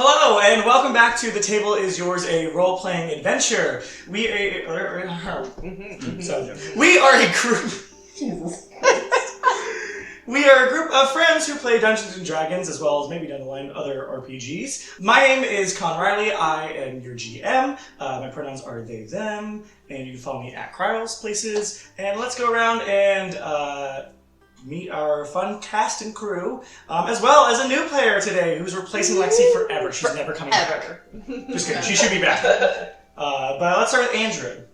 Hello, and welcome back to The Table Is Yours, a role-playing adventure. We are a group... We are a group of friends who play Dungeons & Dragons, as well as maybe down the line other RPGs. My name is Con Riley. I am your GM. My pronouns are they, them, and you can follow me at Kryles places. And let's go around and meet our fun cast and crew, as well as a new player today who's replacing Lexi forever. She's never coming back. Just kidding. She should be back. But let's start with Andrew.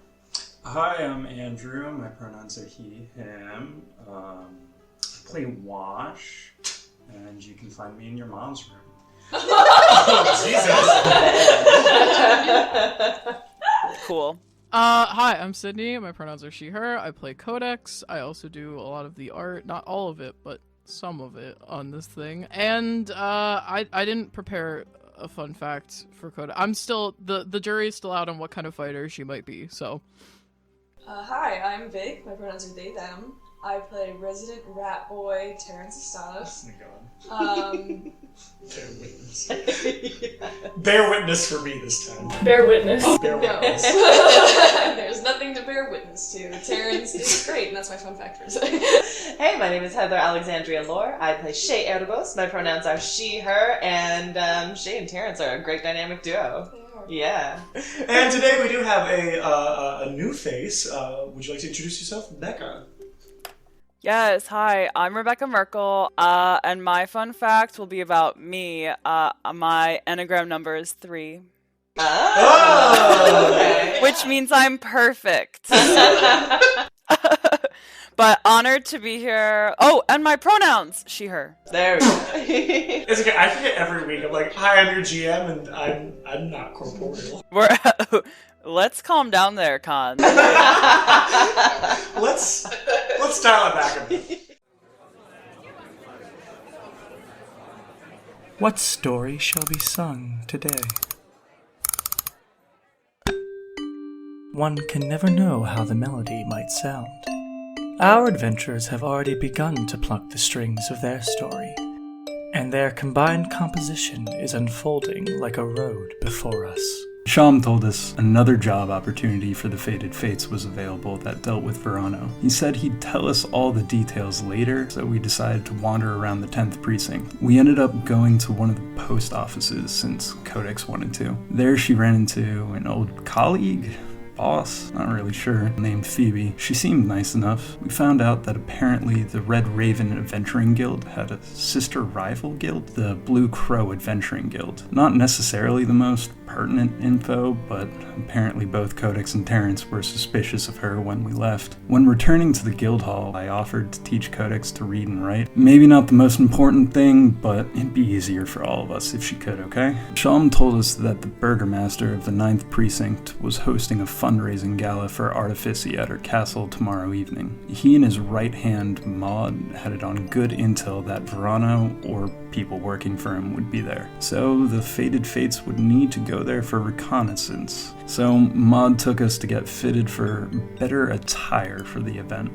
Hi, I'm Andrew. My pronouns are he, him. I play Wash, and you can find me in your mom's room. Oh, Jesus. Cool. Hi, I'm Sydney. My pronouns are she, her. I play Codex. I also do a lot of the art, not all of it, but some of it on this thing. And I didn't prepare a fun fact for Codex. I'm still the jury is still out on what kind of fighter she might be. So. Hi, I'm Vic. My pronouns are they, them. I play resident rat boy Terrence Estados. Oh my god. Bear witness. Bear witness for me this time. Bear witness. Bear witness. There's nothing to bear witness to. Terrence is great, and that's my fun fact for today. Hey, my name is Heather Alexandria Lore. I play Shay Erebos. My pronouns are she, her, and Shay and Terrence are a great dynamic duo. Yeah. And today we do have a new face. Would you like to introduce yourself, Becca? Yes, hi, I'm Rebecca Merkel, and my fun fact will be about me. My Enneagram number is 3. Oh! Okay. Which means I'm perfect. But honored to be here. Oh, and my pronouns, she, her. There we go. It's okay, I forget every week. I'm like, hi, I'm your GM, and I'm not corporeal. Let's calm down there, Con. Let's dial it back a bit. What story shall be sung today? One can never know how the melody might sound. Our adventurers have already begun to pluck the strings of their story, and their combined composition is unfolding like a road before us. Sham told us another job opportunity for the Fated Fates was available that dealt with Verano. He said he'd tell us all the details later, so we decided to wander around the 10th precinct. We ended up going to one of the post offices since Codex wanted to. There she ran into an old colleague? Boss, not really sure, named Phoebe. She seemed nice enough. We found out that apparently the Red Raven Adventuring Guild had a sister rival guild, the Blue Crow Adventuring Guild. Not necessarily the most pertinent info, but apparently both Codex and Terrence were suspicious of her when we left. When returning to the guild hall, I offered to teach Codex to read and write. Maybe not the most important thing, but it'd be easier for all of us if she could, okay? Sham told us that the burgomaster of the 9th precinct was hosting a fundraising gala for Artifici at her castle tomorrow evening. He and his right hand, Maude, had it on good intel that Verano, or people working for him, would be there. So the Fated Fates would need to go there for reconnaissance. So Maude took us to get fitted for better attire for the event.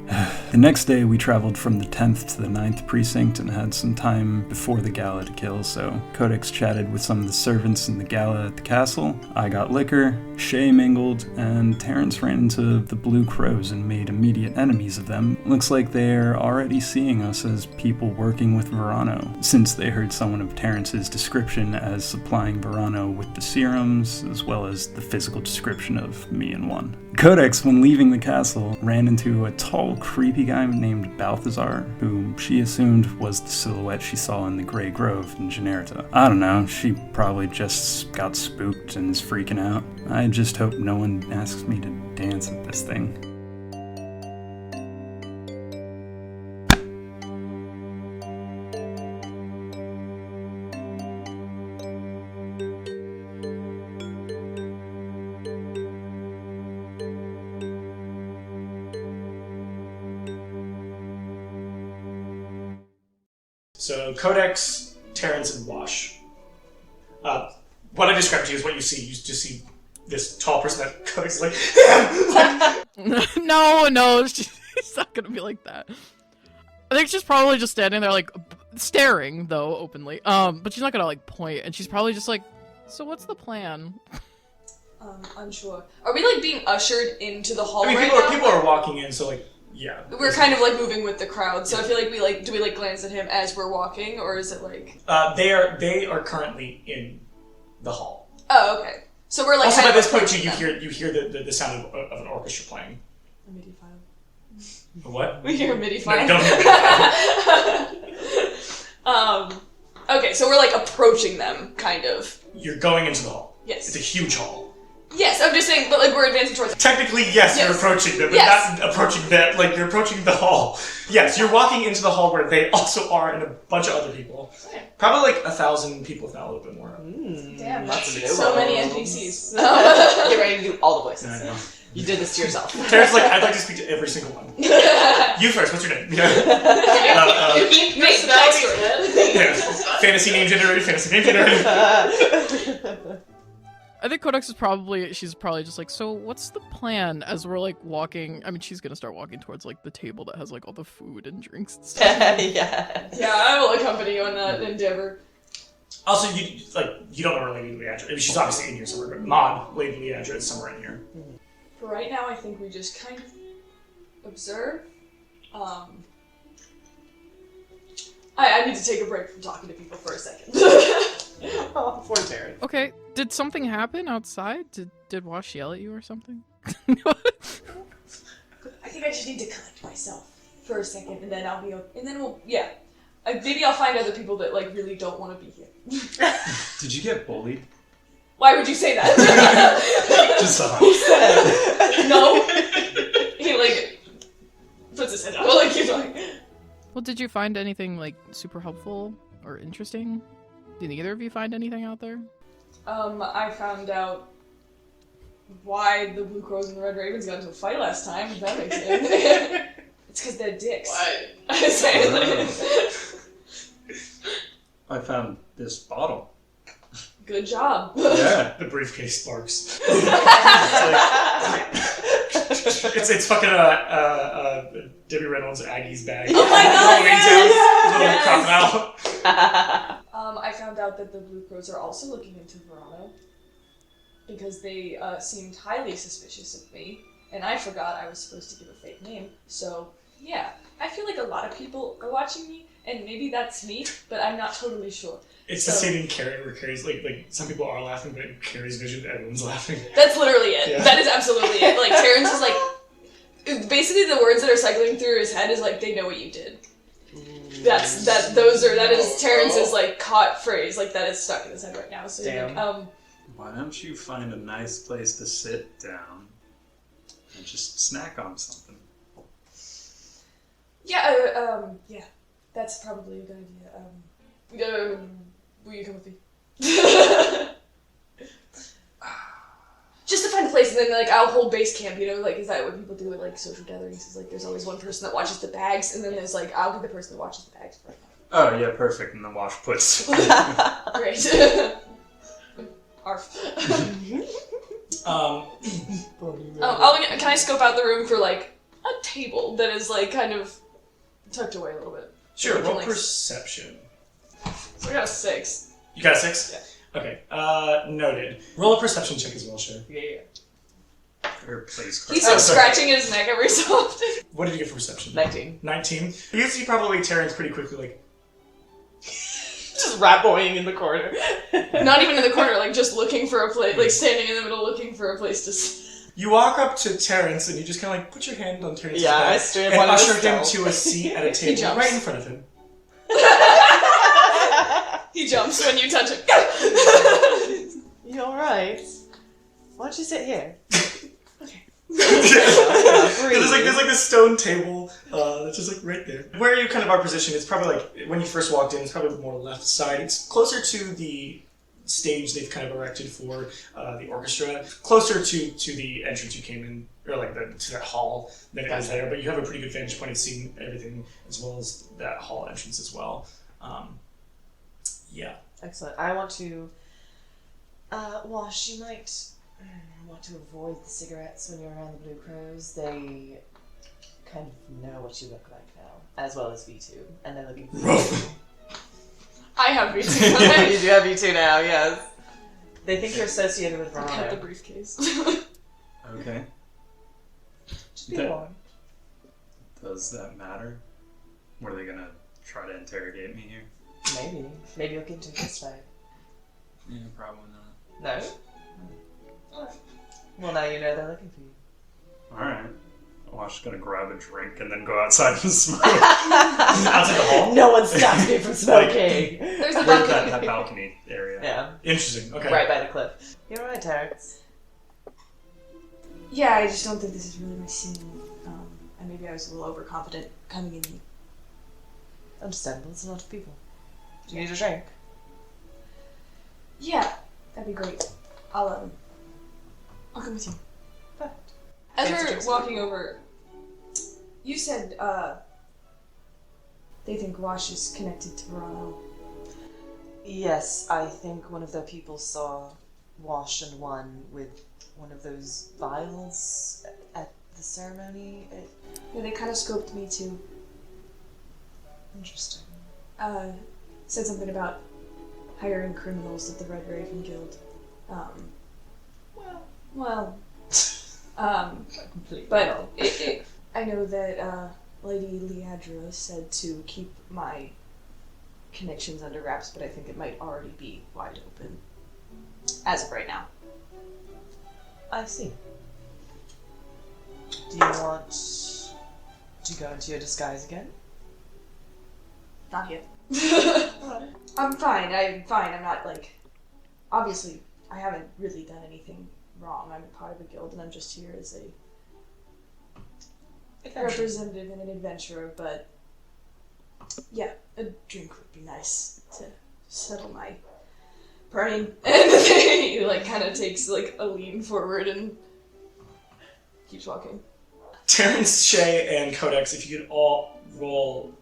The next day we traveled from the 10th to the 9th precinct and had some time before the gala to kill, so Codex chatted with some of the servants in the gala at the castle. I got liquor, Shay mingled, and Terrence ran into the Blue Crows and made immediate enemies of them. Looks like they're already seeing us as people working with Verano, since they heard someone of Terrence's description as supplying Verano with the serums, as well as the physical description of me and one. Codex, when leaving the castle, ran into a tall, creepy guy named Balthazar, who she assumed was the silhouette she saw in the Grey Grove in Generta. I don't know, she probably just got spooked and is freaking out. I just hope no one asks me to dance at this thing. So, Codex, Terrence, and Wash. What I described to you is what you see. You just see this tall person that Codex is like, No, she's not gonna be like that. I think she's probably just standing there, like, staring, though, openly. But she's not gonna, like, point, and she's probably just, like, So what's the plan? Unsure. Are we like being ushered into the hall I mean, right people now? are walking in, so like, yeah. We're kind of like moving with the crowd, so I feel like do we glance at him as we're walking, or is it like? They are currently in the hall. Oh, okay. So we're like. Also, kind by of this point, too, approaching you hear the sound of an orchestra playing. a MIDI file. What? We hear a MIDI No, file. you don't hear MIDI file. Okay, so we're like approaching them, kind of. You're going into the hall. Yes. It's a huge hall. Yes, I'm just saying, but like we're advancing towards. Technically, yes, you're Yes. approaching them, but Yes. not approaching them. Like, you're approaching the hall. Yes, you're walking into the hall where they also are and a bunch of other people. Probably like 1,000 people, if not a little bit more. Damn, That's that's so many NPCs. Get ready to do all the voices. I know. You did this to yourself. Terrence's like, I'd like to speak to every single one. You first, what's your name? Yeah. Mate, backstory. Yeah. Fantasy name generator, fantasy name generator. I think Codex is she's probably just like, so what's the plan as we're like walking? I mean, she's gonna start walking towards like the table that has like all the food and drinks and stuff. Yeah. Yeah, I will accompany you on that endeavor. Also, you don't know where Lady Leandra. I mean, she's obviously in here somewhere, but Maude, Lady Leandra is somewhere in here. For right now, I think we just kind of observe. I need to take a break from talking to people for a second. Oh, poor Terrence. Okay, did something happen outside? Did Wash yell at you or something? I think I just need to collect myself for a second, and then I'll be. And then maybe I'll find other people that like really don't want to be here. Did you get bullied? Why would you say that? Just No. He like puts his head down. Like he's like. Well, did you find anything like super helpful or interesting? Did either of you find anything out there? I found out why the Blue Crows and the Red Ravens got into a fight last time. If that makes sense. It's because they're dicks. Why? I say I found this bottle. Good job. Yeah. The briefcase sparks. It's fucking Debbie Reynolds' Aggie's bag. Oh my god, Little crocodile. I found out that the Blue Crows are also looking into Verano because they seemed highly suspicious of me, and I forgot I was supposed to give a fake name. So yeah, I feel like a lot of people are watching me, and maybe that's me, but I'm not totally sure. It's the same in Carrie, where Carrie's like some people are laughing, but in Carrie's vision, everyone's laughing. That's literally it. Yeah. That is absolutely it. Like Terrence is like, basically the words that are cycling through his head is like, they know what you did. That is Terrence's like caught phrase, like that is stuck in his head right now. So Damn. like, Why don't you find a nice place to sit down and just snack on something? yeah, that's probably a good idea. Will you come with me? Just to find a place, and then like I'll hold base camp. You know, like is that what people do at like social gatherings? Is like there's always one person that watches the bags, and then there's like I'll be the person that watches the bags. Oh yeah, perfect. And the wash puts. Great. Arf. Can I scope out the room for like a table that is like kind of tucked away a little bit? Sure, We can, roll like, perception. So I got a 6. You got a 6? Yeah. Okay, noted. Roll a perception check as well, sure. Yeah. Or please. He's Oh, sorry. scratching his neck every so often. What did you get for perception? 19. 19? You see probably Terrence pretty quickly, like, Just rat boying in the corner. Not even in the corner, like just looking for a place, like standing in the middle looking for a place to sit. you walk up to Terrence and you just kind of like put your hand on Terrence's Yeah, I back straight up and wanted to usher him stealth. to a seat at a table jumps. right in front of him. He jumps when you touch him. You alright? Why don't you sit here? There's like this stone table that's just like right there. Where you kind of are positioned, it's probably like when you first walked in, it's probably more left side. It's closer to the stage they've kind of erected for the orchestra, closer to the entrance you came in, or like to that hall than it is there. But you have a pretty good vantage point of seeing everything as well as that hall entrance as well. Yeah. Excellent. I want to... Wash, you might want to avoid the cigarettes when you're around the Blue Crows. They kind of know what you look like now, as well as V2, and they're looking for you. I have V2. You do have V2 now, yes. They think you're associated with I got the Verona. briefcase. Okay. Just be That- warned. Does that matter? Were they gonna try to interrogate me here? Maybe. Maybe you'll get into a fist fight. Yeah, probably not. No? Well, now you know they're looking for you. Alright. Well, I'm just gonna grab a drink and then go outside and smoke. Outside the hall? No one stops me from smoking. There's a Where's balcony. that balcony area? Yeah, Interesting. Okay. right by the cliff. You're right, Terrence. Yeah, I just don't think this is really my scene. And maybe I was a little overconfident coming in. Understandable, it's a lot of people. Do you need a drink? Yeah, that'd be great. I'll come with you. Perfect. As Fancy we're drinks. walking over, you said, they think Wash is connected to Verano. Yes, I think one of their people saw Wash and One with one of those vials at the ceremony. Yeah, they kind of scoped me too. Interesting. Said something about hiring criminals at the Red Raven Guild. Completely But wrong. I know that Lady Leandra said to keep my connections under wraps, but I think it might already be wide open as of right now. I see. Do you want to go into your disguise again? Not yet. I'm fine. I'm not like. Obviously, I haven't really done anything wrong. I'm part of a guild, and I'm just here as a representative and an adventurer. But yeah, a drink would be nice to settle my brain. And then he like kind of takes like a lean forward and keeps walking. Terrence, Shay, and Codex, if you could all roll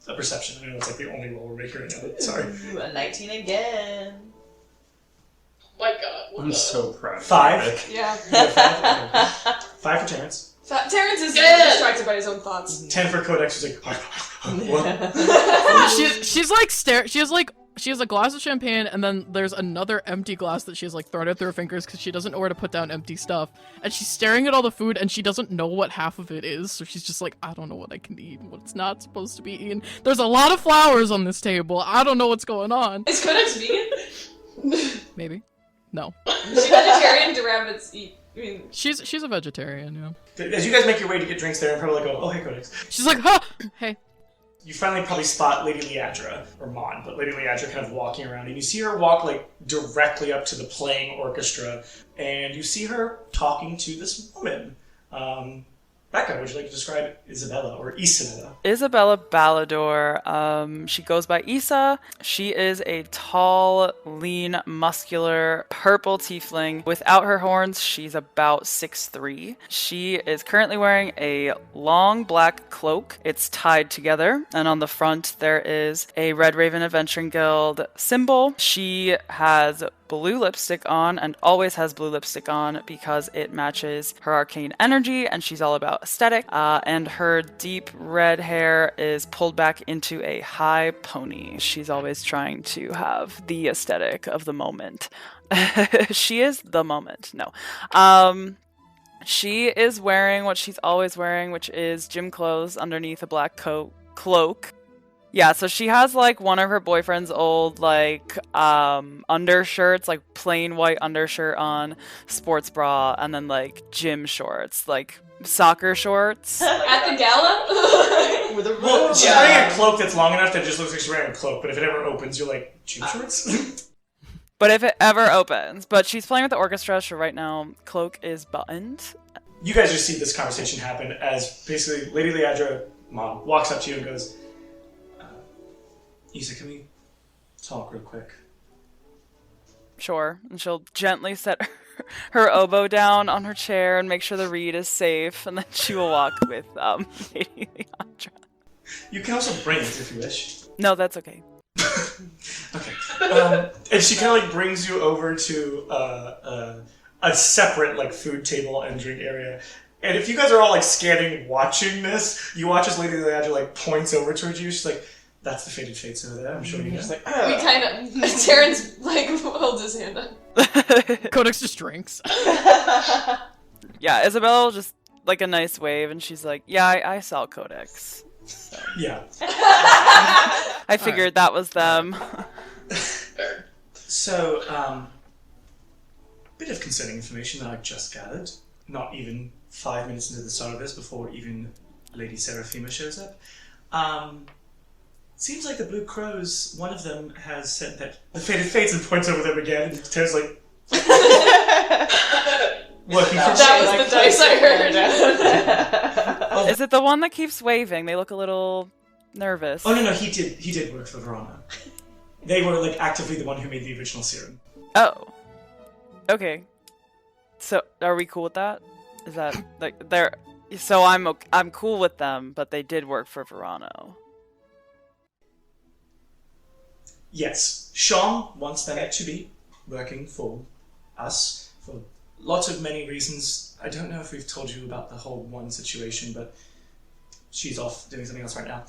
a perception. I know it's like the only roll we're making right now, but sorry. Ooh, a 19 again. My God. I'm so proud of you, 5. Vic. Yeah. You got 5? Okay. 5 for Terrence. Terrence is Good. distracted by his own thoughts. 10 for Codex, who's like, what? She's like she has a glass of champagne, and then there's another empty glass that she has like thrown out through her fingers because she doesn't know where to put down empty stuff. And she's staring at all the food, and she doesn't know what half of it is. So she's just like, I don't know what I can eat, what's not supposed to be eaten. There's a lot of flowers on this table. I don't know what's going on. Is Codex vegan? Maybe. No. Is she vegetarian? Do rabbits eat? I mean, She's a vegetarian, yeah. As you guys make your way to get drinks there, and probably go, oh, hey, Codex. She's like, huh, hey. You finally probably spot Lady Leandra, or Maude, but Lady Leandra kind of walking around, and you see her walk like directly up to the playing orchestra, and you see her talking to this woman. Becca, would you like to describe Isabella, or Isabella? Isabella Ballador, she goes by Issa. She is a tall, lean, muscular, purple tiefling. Without her horns, she's about 6'3". She is currently wearing a long black cloak. It's tied together, and on the front there is a Red Raven Adventuring Guild symbol. She has blue lipstick on, and always has blue lipstick on because it matches her arcane energy, and she's all about aesthetic. And her deep red hair is pulled back into a high pony. She's always trying to have the aesthetic of the moment. She is the moment. No. She is wearing what she's always wearing, which is gym clothes underneath a black cloak. Yeah, so she has like one of her boyfriend's old like undershirts, like plain white undershirt on, sports bra, and then like gym shorts, like soccer shorts. at the gala? With a Well, she's robe. wearing a cloak that's long enough that it just looks like she's wearing a cloak, but if it ever opens, you're like, gym shorts? But if it ever opens. But she's playing with the orchestra, so right now cloak is buttoned. You guys just see this conversation happen as basically Lady Leandra, Mom, walks up to you and goes, Issa, can we talk real quick? Sure. And she'll gently set her oboe down on her chair and make sure the reed is safe, and then she will walk with Lady Leandra. You can also bring it if you wish. No, that's okay. Okay. And she kind of like brings you over to a separate like food table and drink area. And if you guys are all like scanning, watching this, you watch as Lady Leandra like points over towards you. She's like, That's the Fated Fates over there, I'm sure you know. Just like, We kind of. Terrence like holds his hand up. Codex just drinks. Yeah, Isabella just like a nice wave, and she's like, "Yeah, I saw Codex. So Yeah. I figured that was them." So, bit of concerning information that I just gathered. Not even 5 minutes into the start of this, before even Lady Seraphima shows up. Seems like the Blue Crows, one of them has said that the Fated Fates and points over them again, and Terry's like... working from That was the dice I heard. Is it the one that keeps waving? They look a little nervous. Oh, no, he did work for Verona. They were, like, actively the one who made the original serum. Oh. Okay. So, are we cool with that? Is that, like, they're... So I'm cool with them, but they did work for Verano. Yes, Sean wants them to be working for us for lots of many reasons. I don't know if we've told you about the whole one situation, but she's off doing something else right now.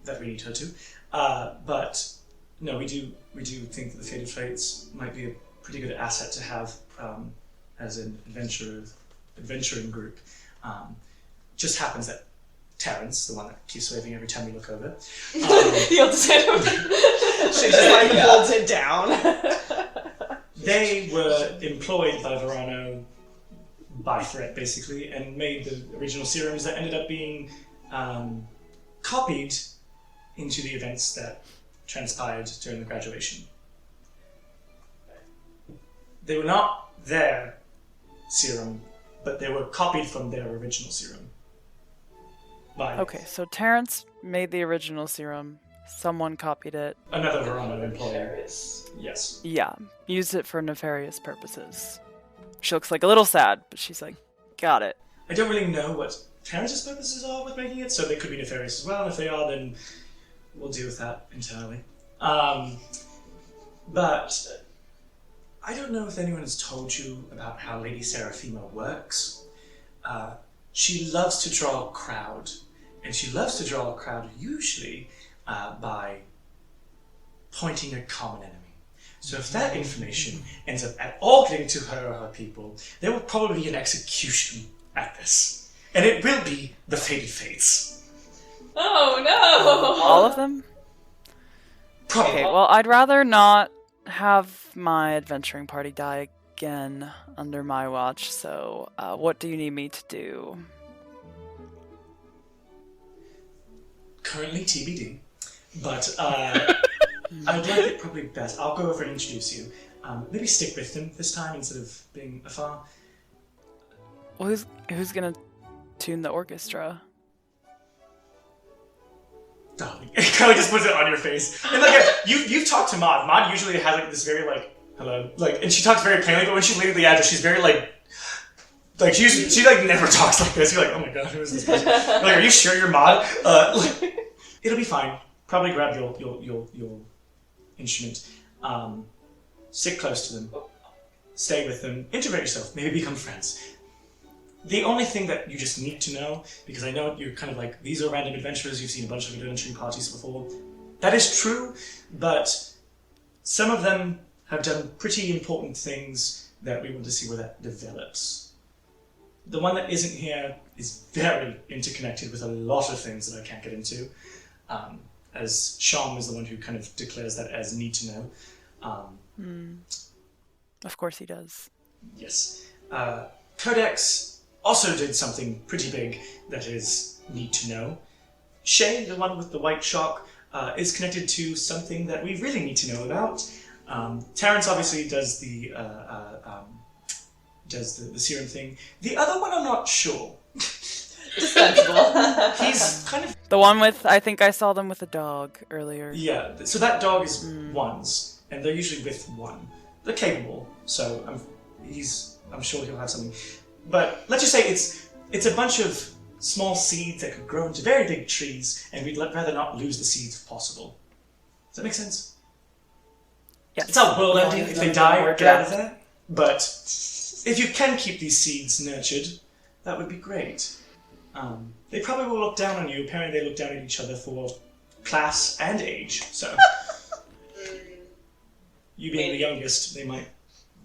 That we need her to. But no, we do think that the Fated Fates might be a pretty good asset to have as an adventuring group. Just happens that Terrence, the one that keeps waving every time we look over, He holds his hand up. she just like holds it down. they were employed by Verano by threat, basically, and made the original serums that ended up being copied into the events that transpired during the graduation. They were not their serum, but they were copied from their original serum. Okay, so Terrence made the original serum. Someone copied it. Another Verona employee. Yes. Yeah, used it for nefarious purposes. She looks like a little sad, but she's like, got it. I don't really know what Terrence's purposes are with making it, so they could be nefarious as well, and if they are, then we'll deal with that internally. But I don't know if anyone has told you about how Lady Seraphima works. She loves to draw a crowd, and she loves to draw a crowd usually by pointing a common enemy. So if that information ends up at all getting to her or her people, there will probably be an execution at this. And it will be the Fated Fates. Oh no! All of them? Probably. Okay, well, I'd rather not have my adventuring party die again under my watch, so what do you need me to do? Currently TBD, but I would like it probably best. I'll go over and introduce you. Maybe stick with them this time instead of being afar. Well, who's gonna tune the orchestra? Darling, it kind of just puts it on your face. And like you've talked to Maude. Maude usually has like this very like hello, like, and she talks very plainly. But when she's leaving the address, she's very like she like never talks like this. You're like, oh my god, who is this person? You're like, are you sure you're Maude? It'll be fine. Probably grab your instrument. Sit close to them. Stay with them. Integrate yourself. Maybe become friends. The only thing that you just need to know, because I know you're kind of like, these are random adventurers, you've seen a bunch of adventuring parties before. That is true, but some of them have done pretty important things that we want to see where that develops. The one that isn't here is very interconnected with a lot of things that I can't get into, as Sean was the one who kind of declares that as need to know. Of course he does. Yes. Codex also did something pretty big that is need to know. Shay, the one with the white shock, is connected to something that we really need to know about. Terrence obviously does the serum thing. The other one I'm not sure. Sensible. He's kind of... The one with, I think I saw them with a dog earlier. Yeah, so that dog is ones, and they're usually with one. They're capable, so I'm sure he'll have something. But let's just say it's a bunch of small seeds that could grow into very big trees, and we'd rather not lose the seeds if possible. Does that make sense? Yes. It's not world ending if they die, get out of there. But if you can keep these seeds nurtured, that would be great. They probably will look down on you. Apparently they look down at each other for class and age, so... You being the youngest, they might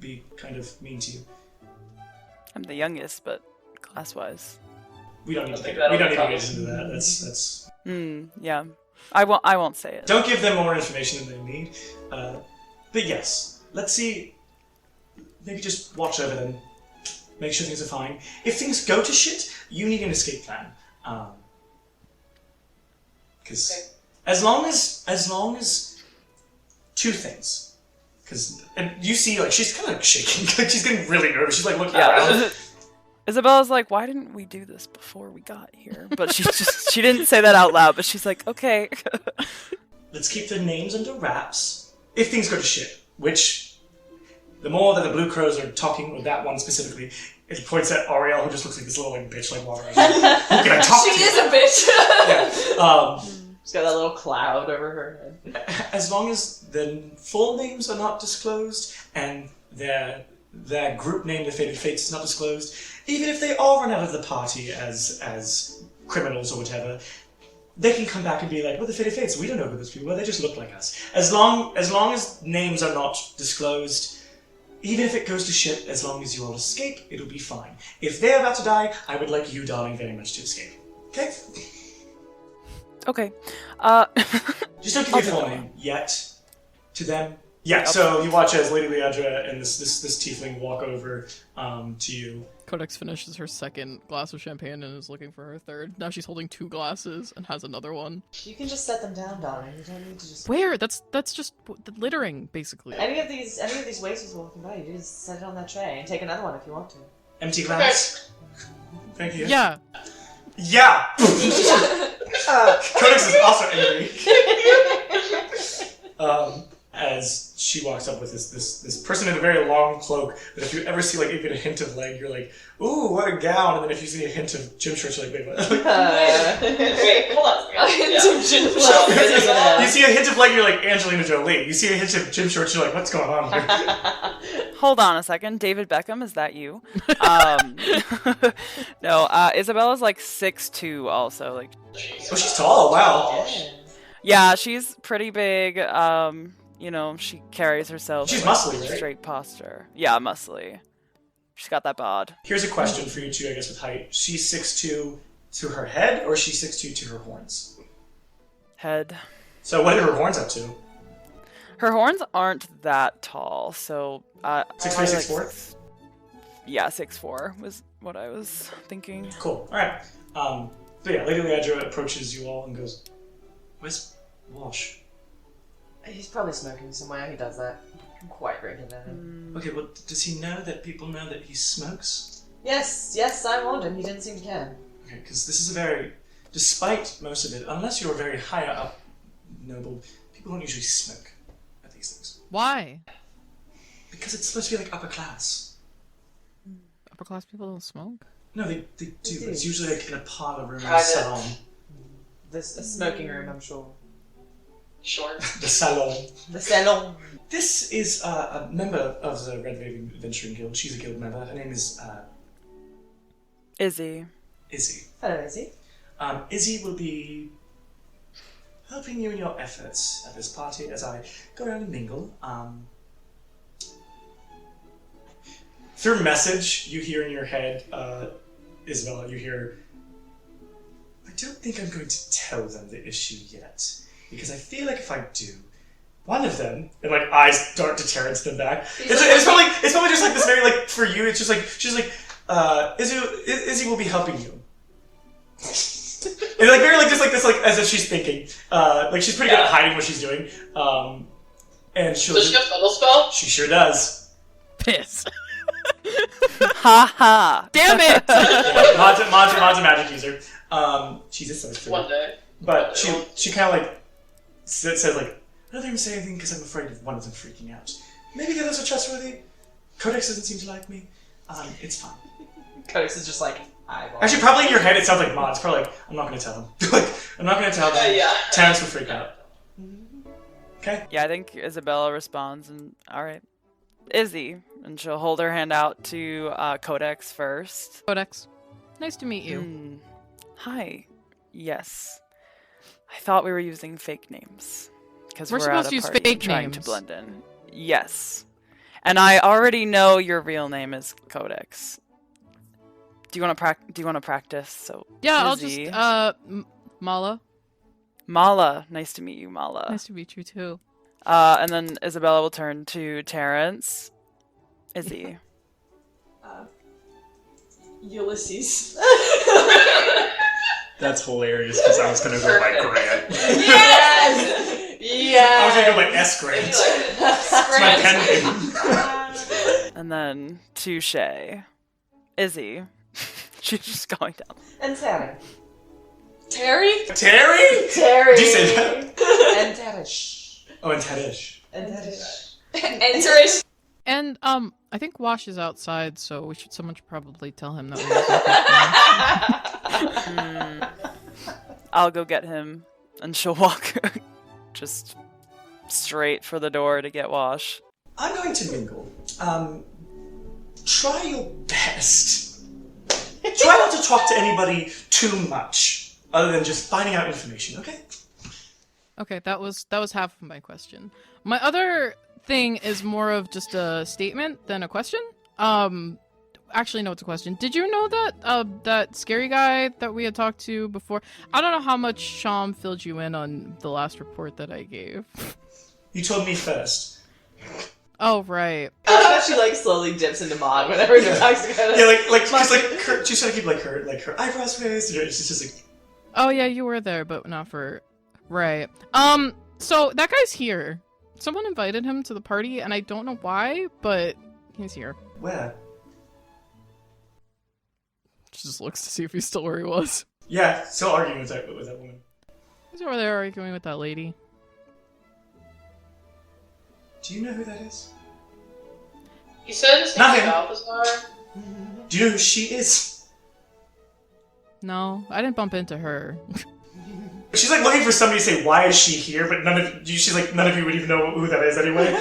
be kind of mean to you. I'm the youngest, but class-wise. We don't need to get into that. That's... Yeah. I won't say it. Don't give them more information than they need. But yes, let's see. Maybe just watch over them. Make sure things are fine. If things go to shit, you need an escape plan. Because as long as two things. And you see, like, she's kind of like shaking. Like, she's getting really nervous. She's like looking around. Isabella's like, why didn't we do this before we got here? But she didn't say that out loud, but she's like, okay. Let's keep the names under wraps. If things go to shit, which the more that the Blue Crows are talking with that one specifically, it points at Ariel, who just looks like this little like bitch like walking around. Who can I talk to? She is a bitch. Yeah. She's got that little cloud over her head. As long as the full names are not disclosed and their group name, the Fated Fates, is not disclosed, even if they all run out of the party as criminals or whatever, they can come back and be like, well, the Fated Fates, we don't know who those people are, they just look like us. As long as names are not disclosed, even if it goes to shit, as long as you all escape, it'll be fine. If they're about to die, I would like you, darling, very much to escape. Okay? Okay. Just don't give your full name yet to them. Yeah, so you watch as Lady Leandra and this tiefling walk over to you. Codex finishes her second glass of champagne and is looking for her third. Now she's holding 2 glasses and has another one. You can just set them down, darling. You don't need to just... Where? That's just the littering, basically. Any of these waiters walking by, you just set it on that tray and take another one if you want to. Empty glass. Thank you. Yeah. Yeah! Codex is also angry. As she walks up with this person in a very long cloak that if you ever see like even a hint of leg, you're like, ooh, what a gown. And then if you see a hint of gym shorts, you're like, wait, what? Wait, hold on. A hint of gym shorts. You see a hint of leg, you're like Angelina Jolie. You see a hint of gym shorts, you're like, what's going on here? Hold on a second. David Beckham, is that you? No, Isabella's like 6'2" also. Like, Oh, she's tall. Wow. yeah, she's pretty big. You know, she carries herself She's with muscly, right? straight posture. Yeah, muscly. She's got that bod. Here's a question for you two, I guess, with height. She's 6'2" to her head, or she's 6'2" to her horns? Head. So what are her horns up to? Her horns aren't that tall, so... 6'3", 6'4"? Yeah, 6'4" was what I was thinking. Cool. Alright. So yeah, Lady Leandra approaches you all and goes, where's Walsh? He's probably smoking somewhere. He does that quite regularly. Okay, well, does he know that people know that he smokes? Yes, I warned him. He didn't seem to care. Okay, because this is a very... Despite most of it, unless you're very high up noble, people don't usually smoke at these things. Why? Because it's supposed to be like upper class. Upper class people don't smoke? No, they do, but it's usually like in a parlor room in a Private. salon. This a smoking room, I'm sure. Sure. The salon. The salon. This is a member of the Red Raven Adventuring Guild. She's a guild member. Her name is Izzy. Izzy. Hello, Izzy. Izzy will be helping you in your efforts at this party as I go around and mingle. Through message, you hear in your head, Isabella, you hear, I don't think I'm going to tell them the issue yet, because I feel like if I do, one of them, and like eyes start to tear into them back. It's probably just like this very like for you. It's just like she's like, Izzy will be helping you. And like very like just like this like as if she's thinking. Like she's pretty good at hiding what she's doing. And she'll. Does she have subtle spell? She sure does. Piss. Ha ha! Damn it! Yeah, Maud's a magic user. She's a sorcerer. One day. But she kind of like says like, I don't think I'm saying anything because I'm afraid of one of them freaking out. Maybe the others are trustworthy. Codex doesn't seem to like me. It's fine. Codex is just like eyeball. Actually, probably in your head it sounds like Maud. It's probably like, I'm not going to tell him. Like, I'm not going to tell them. Yeah. Terrence will freak out. Okay? Yeah, I think Isabella responds and, alright. Izzy. And she'll hold her hand out to Codex first. Codex, nice to meet you. Hi. Yes. I thought we were using fake names. Because We're we're supposed at to a use party fake trying to names. blend in. Yes. And I already know your real name is Codex. Do you want to practice? So Yeah, I'll Izzy. just Mala. Mala. Nice to meet you, Mala. Nice to meet you too. And then Isabella will turn to Terrence. Izzy. Ulysses. That's hilarious because I was gonna go by Grant. Yes! Yes! I was gonna go by S Grant. It's my pen name. And then to Shay. Izzy. She's just going down. And Terry. Terry? Terry? Terry! Did you say that? And Terrish. Oh, and Tadish. And Terrish. Enterish. And I think Wash is outside, so someone should probably tell him that we're using fake names. I'll go get him, and she'll walk just straight for the door to get Wash. I'm going to mingle. Try your best. Try not to talk to anybody too much, other than just finding out information, okay? Okay, that was half of my question. My other thing is more of just a statement than a question. Actually, no, it's a question. Did you know that that scary guy that we had talked to before? I don't know how much Sham filled you in on the last report that I gave. You told me first. Oh, right. I like how she like slowly dips into Maude whenever she talks about it. Yeah, like, because like, she's trying to keep like her eyebrows raised. It's just like, Oh, yeah, you were there, but not for... Right. So that guy's here. Someone invited him to the party, and I don't know why, but he's here. where? She just looks to see if he's still where he was. Yeah, still arguing with that woman. He's over there arguing with that lady. Do you know who that is? You said his Not name him. Balthazar? Do you know who she is? No, I didn't bump into her. She's like looking for somebody to say, why is she here? But she's like, none of you would even know who that is anyway.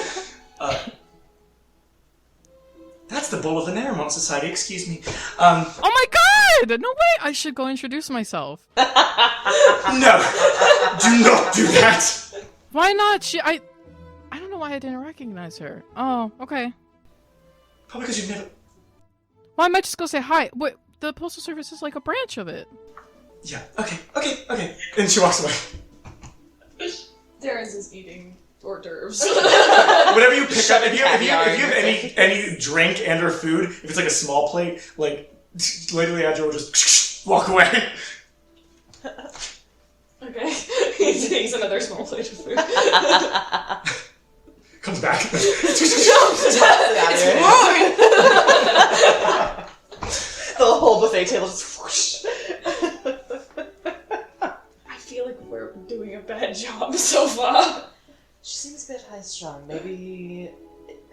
That's the bull of the Naramont Society, excuse me. Oh my god! No way! I should go introduce myself. No! Do not do that! Why not? I don't know why I didn't recognize her. Oh, okay. Probably because you've never... Well, I might just go say hi. Wait, the Postal Service is like a branch of it. Yeah, okay. And she walks away. Terrence is eating hors d'oeuvres. Whatever you pick up, if you have caviar in your any drink and or food, if it's like a small plate, like Lady Leandra will just walk away. Okay. He takes another small plate of food. Comes back. The whole buffet table just whoosh. I feel like we're doing a bad job so far. She seems a bit high-strung. Maybe...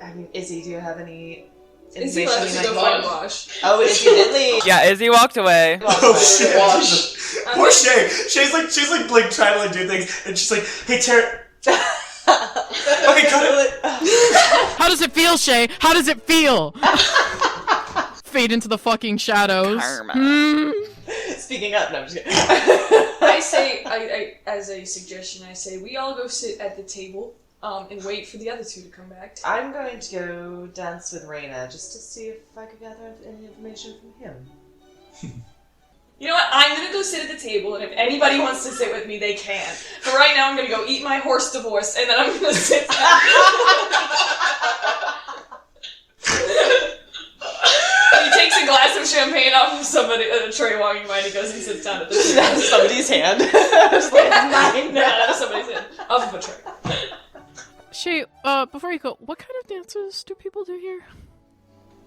I mean, Izzy, do you have any Izzy information left you to go might find want? Wash. Oh, Izzy did leave. Yeah, Izzy walked away. Oh shit! Wash. Poor Shay. She's like trying to like do things, and she's like, "Hey, Tara." Okay, cut it. How does it feel, Shay? How does it feel? Fade into the fucking shadows. Karma. Speaking up, no, I'm just kidding. I say, I as a suggestion, I say we all go sit at the table and wait for the other two to come back. I'm going to go dance with Raina just to see if I could gather any information from him. You know what? I'm gonna go sit at the table, and if anybody wants to sit with me, they can. But right now, I'm gonna go eat my horse divorce, and then I'm gonna sit down. He takes a glass of champagne off of somebody at a tray walking by, and he goes and sits down at the table. That's somebody's hand. Just like, mine. No, that's somebody's hand. Off of a tray. Shay, before you go, what kind of dances do people do here?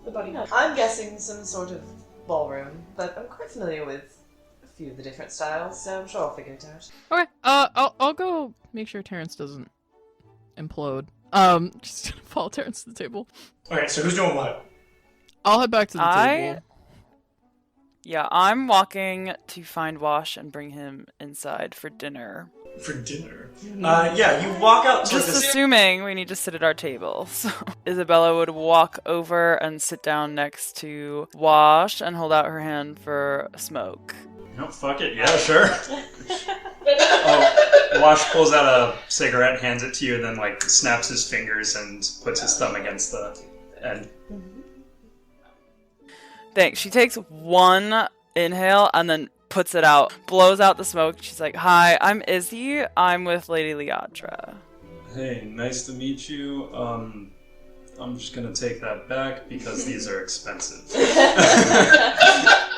The buddy. I'm guessing some sort of ballroom, but I'm quite familiar with a few of the different styles, so I'm sure I'll figure it out. Okay, I'll go make sure Terrence doesn't implode. Just gonna follow Terrence to the table. Okay, so who's doing what? I'll head back to the table. Yeah, I'm walking to find Wash and bring him inside for dinner. For dinner. Yeah, you walk out to Just this. assuming we need to sit at our table. So Isabella would walk over and sit down next to Wash and hold out her hand for a smoke. No, fuck it. Yeah, sure. Wash pulls out a cigarette, hands it to you, and then like snaps his fingers and puts his thumb against the end. Thanks. She takes one inhale and then puts it out, blows out the smoke. She's like, "Hi, I'm Izzy. I'm with Lady Leandra." Hey, nice to meet you. I'm just gonna take that back because these are expensive.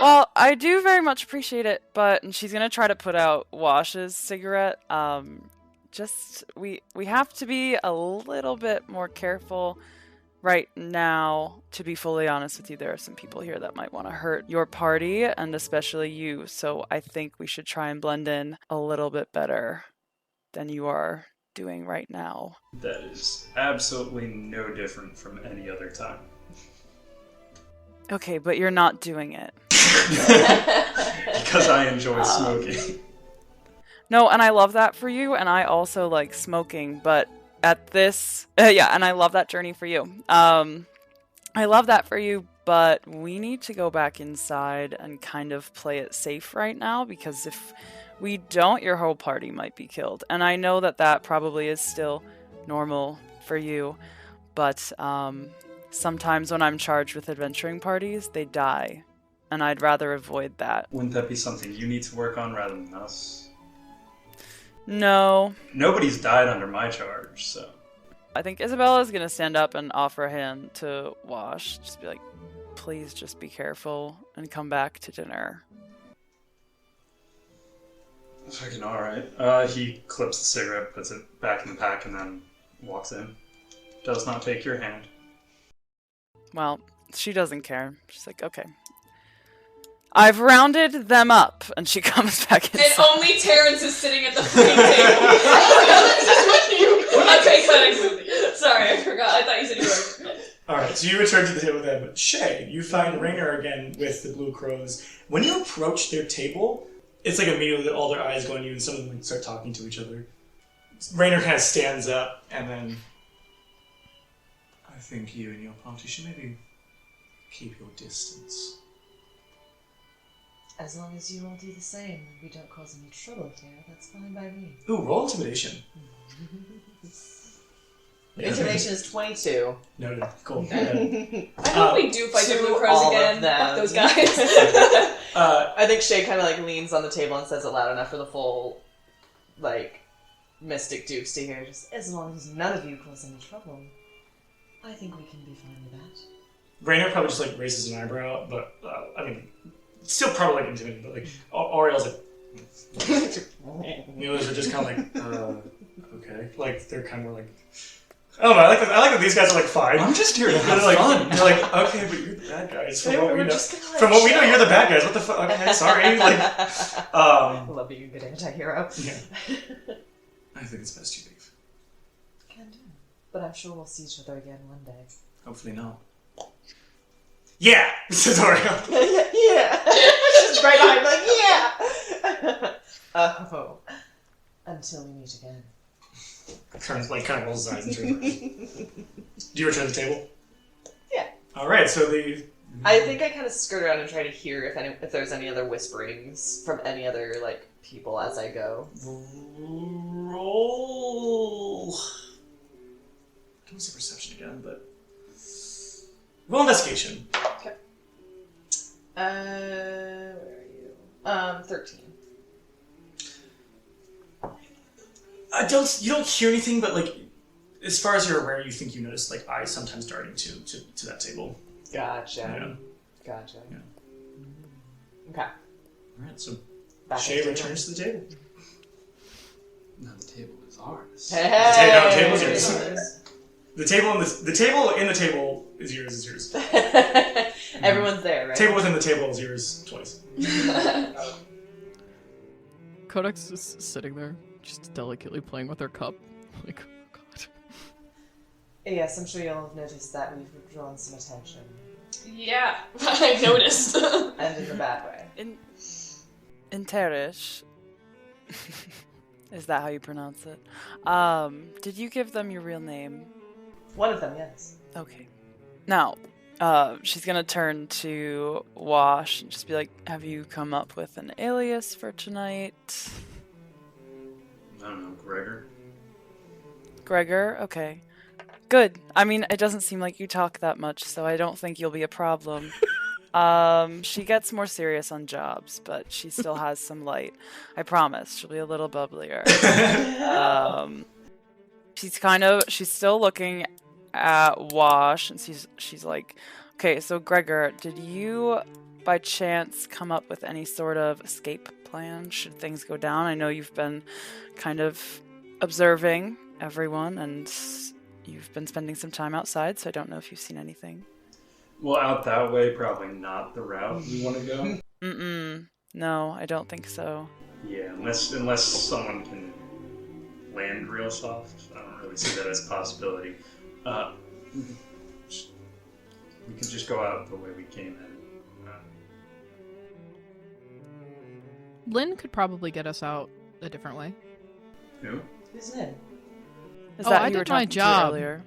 Well, I do very much appreciate it, but and she's gonna try to put out Wash's cigarette. We have to be a little bit more careful right now. To be fully honest with you, there are some people here that might want to hurt your party, and especially you. So I think we should try and blend in a little bit better than you are doing right now. That is absolutely no different from any other time. Okay, but you're not doing it. Because I enjoy smoking. No, and I love that for you, and I also like smoking, but at this... and I love that journey for you. I love that for you, but we need to go back inside and kind of play it safe right now, because if we don't, your whole party might be killed. And I know that that probably is still normal for you, but sometimes when I'm charged with adventuring parties, they die, and I'd rather avoid that. Wouldn't that be something you need to work on rather than us? No. Nobody's died under my charge, so... I think Isabella's gonna stand up and offer a hand to Wash. Just be like, please just be careful and come back to dinner. Fucking alright. He clips the cigarette, puts it back in the pack, and then walks in. Does not take your hand. Well, she doesn't care. She's like, okay. I've rounded them up, and she comes back inside. And only Terrence is sitting at the fucking table. Okay, cutting. Sorry, I forgot. I thought you said you were. Alright, so you return to the table with them. Shay, you find Rainer again with the Blue Crows. When you approach their table, it's like immediately all their eyes go on you and some of them like, start talking to each other. Rainer kind of stands up and then... I think you and your party should maybe keep your distance. As long as you all do the same and we don't cause any trouble here, that's fine by me. Ooh, roll intimidation. Intimidation is 22. No, cool. I hope we do fight the to Blue Crows all of again. them. Fuck those guys. I think Shay kind of like leans on the table and says it loud enough for the full, like, Mystic Dukes to hear. Just as long as none of you cause any trouble, I think we can be fine with that. Rainer probably just like raises an eyebrow, but I mean, still probably like intimidating. But like Ariel's like, the others are just kind of like, okay, like they're kind of more like, I don't know. I like that these guys are like fine. I'm just here to have like, fun. You're like, okay, but you're the bad guys. From what we know, from what we know, you're the bad guys. What the fuck? Okay, sorry. Like, love being a good anti-hero. Yeah. I think it's best you leave. Can do. But I'm sure we'll see each other again one day. Hopefully not. Yeah, says Ariel. Yeah. She's right behind, like, yeah. Until we meet again. Turns like kind of rolls his eyes and turns. Do you return to the table? Yeah. All right. So I think I kind of skirt around and try to hear if there's any other whisperings from any other like people as I go. Roll. I don't say perception again, but roll investigation. Okay. Where are you? 13. You don't hear anything, but like, as far as you're aware, you think you notice like eyes sometimes darting to that table. Gotcha. Yeah. Gotcha. Yeah. Okay. All right. So Back Shay at the returns to the table. No, the table is ours. Hey. The table's yours. The table in the table is yours. Is yours. Everyone's there, right? Table within the table is yours twice. Codex is sitting there, just delicately playing with her cup. Like, oh god. Yes, I'm sure you'll have noticed that we've drawn some attention. Yeah, I noticed. And in the bad way. In Terish, is that how you pronounce it? Did you give them your real name? One of them, yes. Okay. Now, She's gonna turn to Wash and just be like, have you come up with an alias for tonight? I don't know, Gregor? Gregor? Okay. Good. I mean, it doesn't seem like you talk that much, so I don't think you'll be a problem. She gets more serious on jobs, but she still has some light. I promise. She'll be a little bubblier. She's still looking at Wash, and she's like, okay, so Gregor, did you by chance come up with any sort of escape plan should things go down? I know you've been kind of observing everyone, and you've been spending some time outside, so I don't know if you've seen anything. Well, out that way, probably not the route we want to go. No, I don't think so. Yeah, unless someone can land real soft, I don't really see that as a possibility. We could just go out the way we came in. Lynn could probably get us out a different way. Who? Who's Lynn? Is Oh, that I who you were did my talking to job. earlier?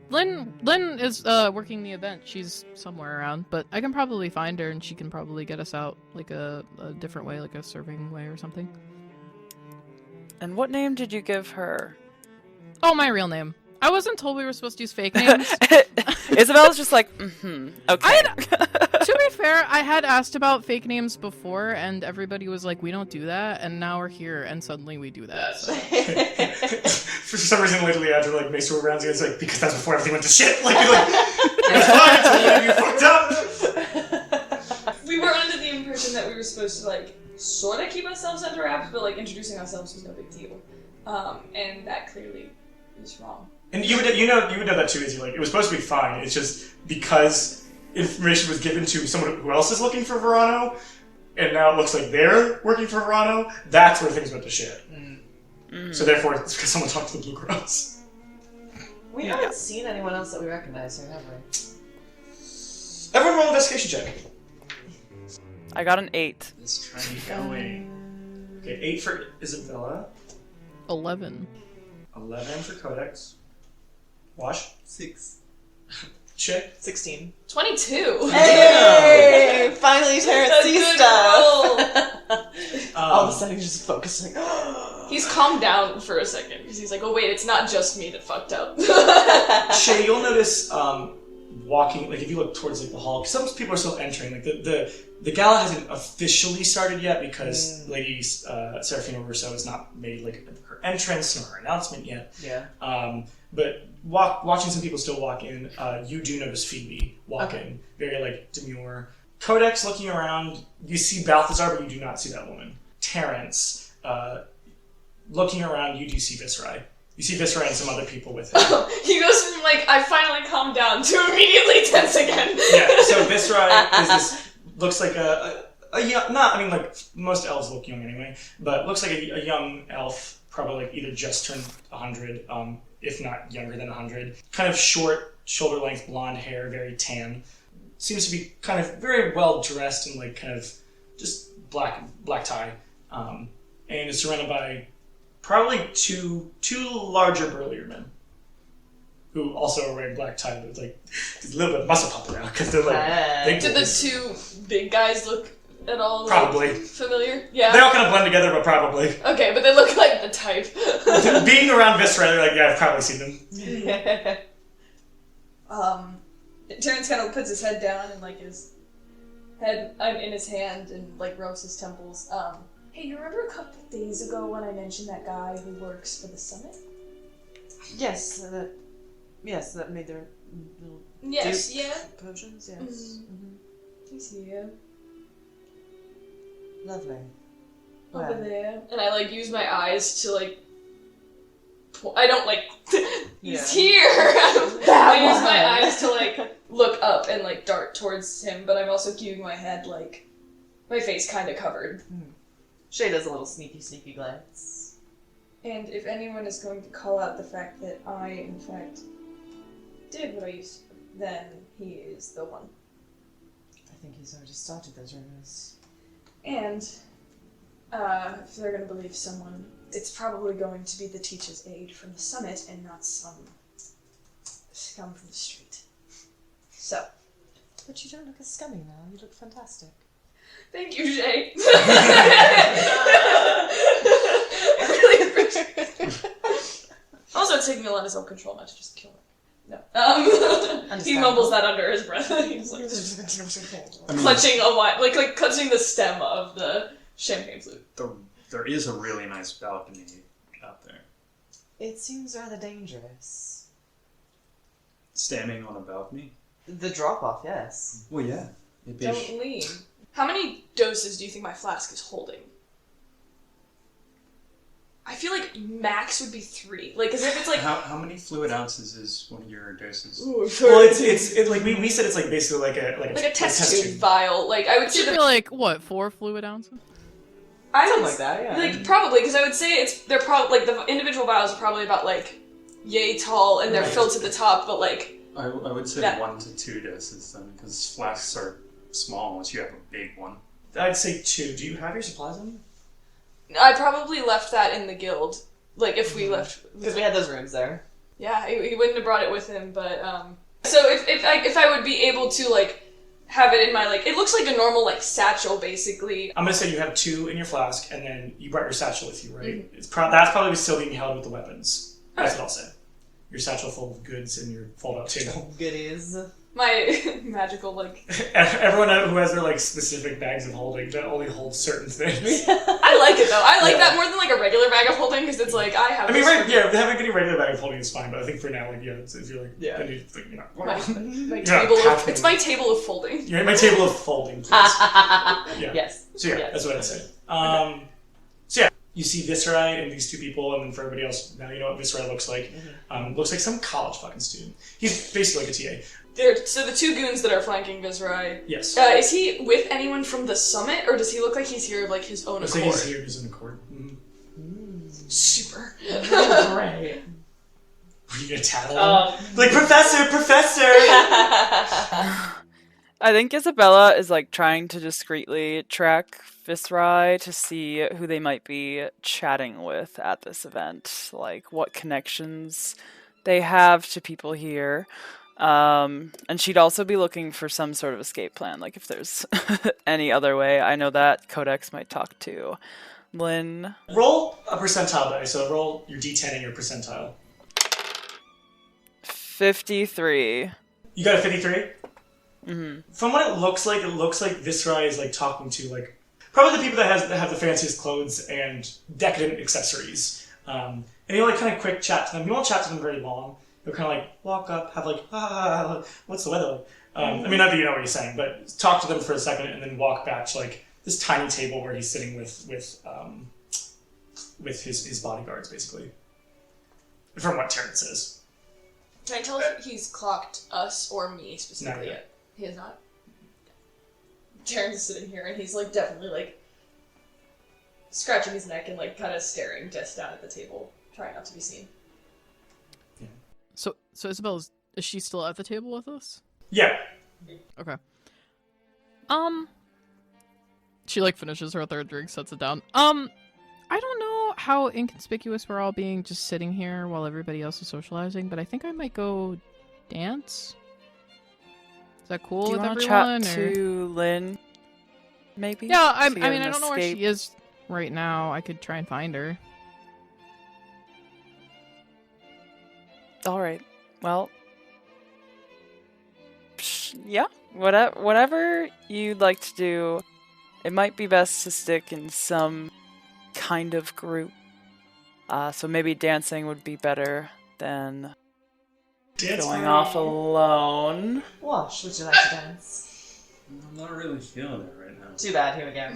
Lynn is working the event. She's somewhere around, but I can probably find her, and she can probably get us out like a different way, like a serving way or something. And what name did you give her? Oh, my real name. I wasn't told we were supposed to use fake names. Isabella's just like, okay. To be fair, I had asked about fake names before, and everybody was like, we don't do that, and now we're here, and suddenly we do that. So. For some reason, literally, after like makes her rounds, it's like, because that's before everything went to shit. Like, you're like, it's fine, you fucked up. We were under the impression that we were supposed to, like, sort of keep ourselves under wraps, but, like, introducing ourselves was no big deal. And that clearly is wrong. And you would know that too, Izzy. Like, it was supposed to be fine. It's just because information was given to someone who else is looking for Verano, and now it looks like they're working for Verano. That's where things went to shit. So therefore, it's because someone talked to the Blue Cross. We haven't seen anyone else that we recognize here, have we? Everyone roll an investigation check. I got an 8. Let's try and get going. Okay, 8 for Isabella. 11. 11 for Codex. Wash. 6. Chick. 16. 22! Hey! Finally, Terrence A sees good stuff! All of a sudden, he's just focusing. He's calmed down for a second, because he's like, oh wait, it's not just me that fucked up. Shay, you'll notice walking, like if you look towards like the hall, some people are still entering. Like the gala hasn't officially started yet because Lady Serafina Russo has not made like her entrance nor her announcement yet. Yeah. But watching some people still walk in, you do notice Phoebe walk in, very like demure. Codex looking around, you see Balthazar, but you do not see that woman. Terrence, looking around, you do see Viscerai. You see Viscerai and some other people with him. He goes from like, I finally calmed down, to immediately tense again. Yeah, so Viscerai is this, looks like a young, not, I mean like most elves look young anyway, but looks like a young elf, probably like either just turned 100, if not younger than 100. Kind of short, shoulder length blonde hair, very tan. Seems to be kind of very well dressed in like kind of just black tie. And is surrounded by probably two larger, burlier men who also are wearing black tie, but it's like a little bit of muscle pop around because they're like big Did the boys. 2 big guys look at all Probably. like, familiar? Yeah. They all kind of blend together, but probably. Okay, but they look like the type. Being around Viscera, they're like, yeah, I've probably seen them. Terrence kind of puts his head down and like his head in his hand and like rubs his temples. Hey, you remember a couple of days ago when I mentioned that guy who works for the summit? Yes, that made their little Yes, yeah. potions, yes. He's here. Lovely. Over Wow. there. And I like use my eyes to like I don't like he's here. I use my eyes to like look up and like dart towards him, but I'm also keeping my head like my face kind of covered. Shay does a little sneaky glance. And if anyone is going to call out the fact that I, in fact, did what I used to, then he is the one. I think he's already started those rumors. And if they're going to believe someone, it's probably going to be the teacher's aide from the summit and not some come from the street. So, But you don't look as scummy now. You look fantastic. thank you, Shay. I really appreciate it. Also, it's taking me a lot of self-control not to just kill him. No. He mumbles that under his breath. He's like clutching a wine, like clutching the stem of the champagne flute. There is a really nice balcony out there. It seems rather dangerous. Standing on a balcony? The drop-off, yes. Well, yeah. Don't lean. How many doses do you think my flask is holding? I feel like max would be 3. Like, as if it's like... How many fluid ounces is one of your doses? Ooh, Well, it's like we said it's like basically like a test tube vial. Like, I would say Should be like, what, 4 fluid ounces? Something like that, yeah. Like, probably, because I would say they're probably, like, the individual vials are probably about, like, yay tall, and they're filled to the top, but, like... I would say that. 1 to 2 doses then, because flasks are small unless you have a big one. I'd say 2. Do you have your supplies on you? I probably left that in the guild. Like, if we left... Because we had those rooms there. Yeah, he wouldn't have brought it with him, but, So if I would be able to, like, have it in my, like... It looks like a normal, like, satchel, basically. I'm gonna say you have 2 in your flask, and then you brought your satchel with you, right? That's probably still being held with the weapons. That's what I'll say. Your satchel full of goods and your fold-out table. Goodies. My magical, like... Everyone who has their, like, specific bags of holding that only hold certain things. I like it, though. I like that more than, like, a regular bag of holding, because it's like, I have... I mean, having any regular bag of holding is fine, but I think for now, like, if you're like... Yeah. Then you, like, you know... My You're table not of... It's my table of folding. You're at my table of folding, please. Yeah. Yes. So yeah, Yes. that's what I'd say. So yeah, you see Viscerai and these 2 people, and then for everybody else, now you know what Viscerai looks like. Looks like some college fucking student. He's basically like a TA. So the 2 goons that are flanking Viscerai... Yes. Is he with anyone from the summit, or does he look like he's here of, like, his own Looks accord? like he's here of his own accord. Super. Right. Were you gonna tattle him? Like, Professor! I think Isabella is like trying to discreetly track Viscerai to see who they might be chatting with at this event, like what connections they have to people here. And she'd also be looking for some sort of escape plan, like if there's any other way. I know that Codex might talk to Lynn. Roll a percentile die, so roll your d10 and your percentile. 53. You got a 53? Mm-hmm. From what it looks like Viscerai is like talking to like probably the people that have the fanciest clothes and decadent accessories. And he'll like kind of quick chat to them. He won't chat to them very long. He'll kind of like walk up, have like what's the weather like? I mean, not that you know what he's saying, but talk to them for a second and then walk back to like this tiny table where he's sitting with his bodyguards basically. From what Terrence says. Can I tell if he's clocked us or me specifically Not yet? He has not? Terrence is sitting here and he's like definitely like scratching his neck and like kind of staring just down at the table, trying not to be seen. Yeah. So Isabel, is she still at the table with us? Yeah. Okay. She like finishes her 3rd drink, sets it down. I don't know how inconspicuous we're all being just sitting here while everybody else is socializing, but I think I might go dance. Is that cool Do you with want to everyone? chat or... to Lynn, maybe? Yeah, I To get mean, an I don't know where she escape? is right now. I could try and find her. All right. Well, yeah, whatever you'd like to do, it might be best to stick in some kind of group. So maybe dancing would be better than going off alone. Wash, would you like to dance? I'm not really feeling it right now. Too bad, here we go.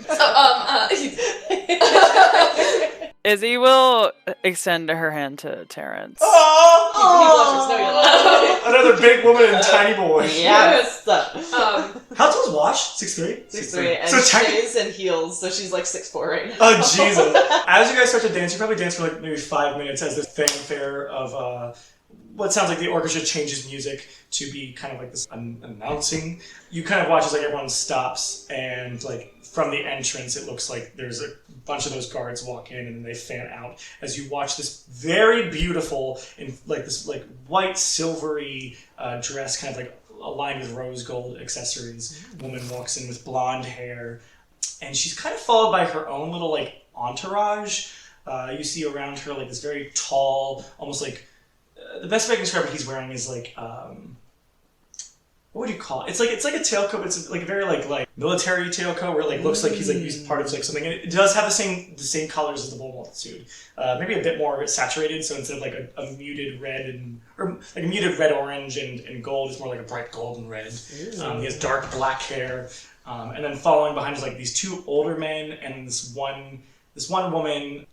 Izzy will extend her hand to Terrence. Oh! Another big woman and tiny boy. Yes. How tall is Wash? 6'3"? 6'3", and So stays in heels, so she's like 6'4" right now. Oh, Jesus. As you guys start to dance, you probably dance for like maybe 5 minutes as this fanfare of what sounds like the orchestra changes music to be kind of like this announcing. You kind of watch as like everyone stops and like from the entrance, it looks like there's a bunch of those guards walk in and then they fan out as you watch this very beautiful and like this like white silvery dress, kind of like aligned with rose gold accessories. Woman walks in with blonde hair, and she's kind of followed by her own little like entourage. You see around her like this very tall, almost like the best way I can describe what he's wearing is like what would you call it? It's like a tailcoat, but it's like a very like military tailcoat where it like looks like he's part of like something. And it does have the same colors as the Bull Multitude, maybe a bit more saturated. So instead of like a muted red or like a muted red orange and gold, it's more like a bright golden red. He has dark black hair, and then following behind is like these two older men and this one woman.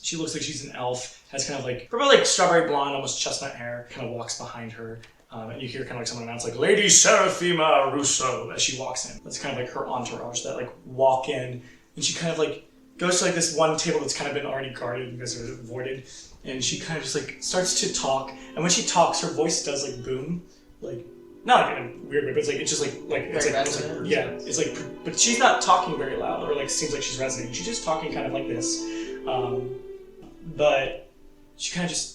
She looks like she's an elf. Has kind of like probably like strawberry blonde, almost chestnut hair. Kind of walks behind her. And you hear kind of like someone announce like Lady Seraphima Russo as she walks in. That's kind of like her entourage that like walk in, and she kind of like goes to like this one table that's kind of been already guarded and guys are avoided, and she kind of just like starts to talk. And when she talks, her voice does like boom, like not like in a weird way, but it's like it's just like it's like almost like yeah, it's like but she's not talking very loud or like seems like she's resonating. She's just talking kind of like this, but she kind of just.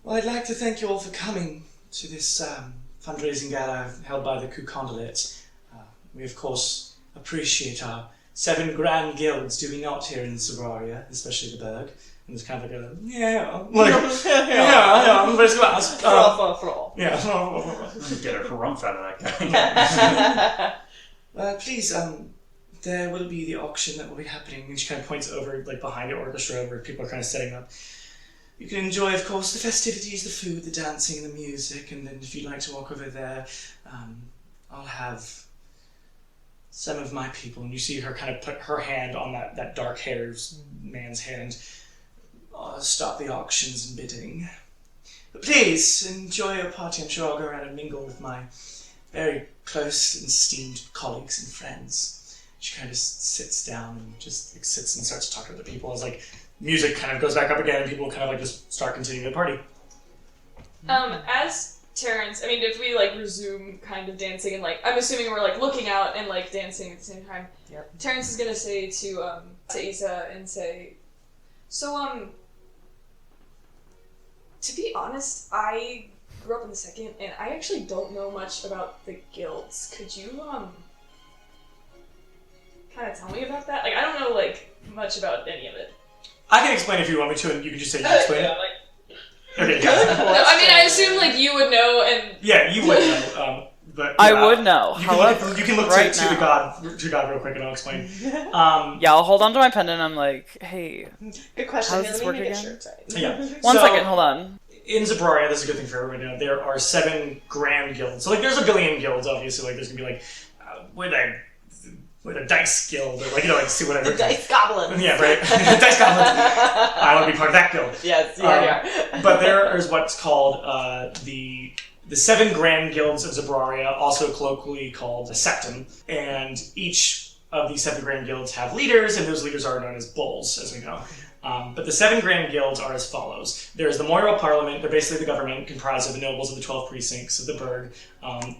Well, I'd like to thank you all for coming to this fundraising gala held by the Coup Conduit. We, of course, appreciate our 7 grand guilds, do we not, here in Sabraria, especially the Berg? And there's kind of like a, I'm very glad. For all. Yeah. Get a harumph out of that guy. Please, there will be the auction that will be happening. And she kind of points over, like, behind the orchestra where people are kind of setting up. You can enjoy, of course, the festivities, the food, the dancing, and the music, and then if you'd like to walk over there, I'll have some of my people, and you see her kind of put her hand on that dark-haired man's hand, stop the auctions and bidding. But please, enjoy your party. I'm sure I'll go around and mingle with my very close and esteemed colleagues and friends. She kind of just sits down and just like, sits and starts to talk to other people as like music kind of goes back up again and people kind of like just start continuing the party. As Terrence, I mean, if we like resume kind of dancing and like, I'm assuming we're like looking out and like dancing at the same time. Yep. Terrence is gonna say to Isa and say, so to be honest, I grew up in the second and I actually don't know much about the guilds. Could you kind of tell me about that? Like, I don't know like much about any of it. I can explain if you want me to, and you can just say you explain it. Okay. No, I mean, I assume like you would know, and yeah, you would know. But I would know. You can look right to God real quick, and I'll explain. Yeah, I'll hold on to my pendant. I'm like, hey, Good question. How does this work again? Yeah. One second, hold on. In Zabraria, this is a good thing for everyone to know. There are 7 grand guilds. So like, there's a billion guilds, obviously. Like, there's gonna be like, with a dice guild, or like, you know, like, see whatever. The Dice Goblins. Yeah, right. Dice Goblins. I want to be part of that guild. Yes, you already are. But there is what's called the 7 grand guilds of Zabraria, also colloquially called the Septum, and each of these 7 grand guilds have leaders, and those leaders are known as bulls, as we know. But the 7 grand guilds are as follows. There's the Moral Parliament. They're basically the government comprised of the nobles of the 12 precincts of the Burg,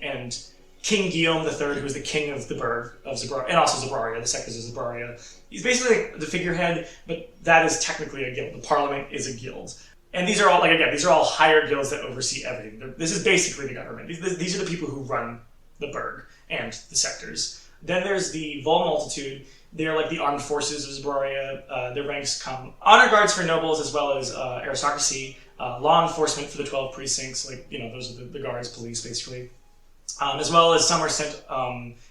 and King Guillaume III, who is the king of the Burg of Zabraria, and also Zabraria, the sectors of Zabraria. He's basically like the figurehead, but that is technically a guild. The Parliament is a guild. And these are all, like, again, these are all higher guilds that oversee everything. This is basically the government. These are the people who run the Burg and the sectors. Then there's the Vol Multitude. They're like the armed forces of Zabraria. Their ranks come honor guards for nobles as well as aristocracy, law enforcement for the 12 precincts, like, you know, those are the guards, police, basically. As well as some are sent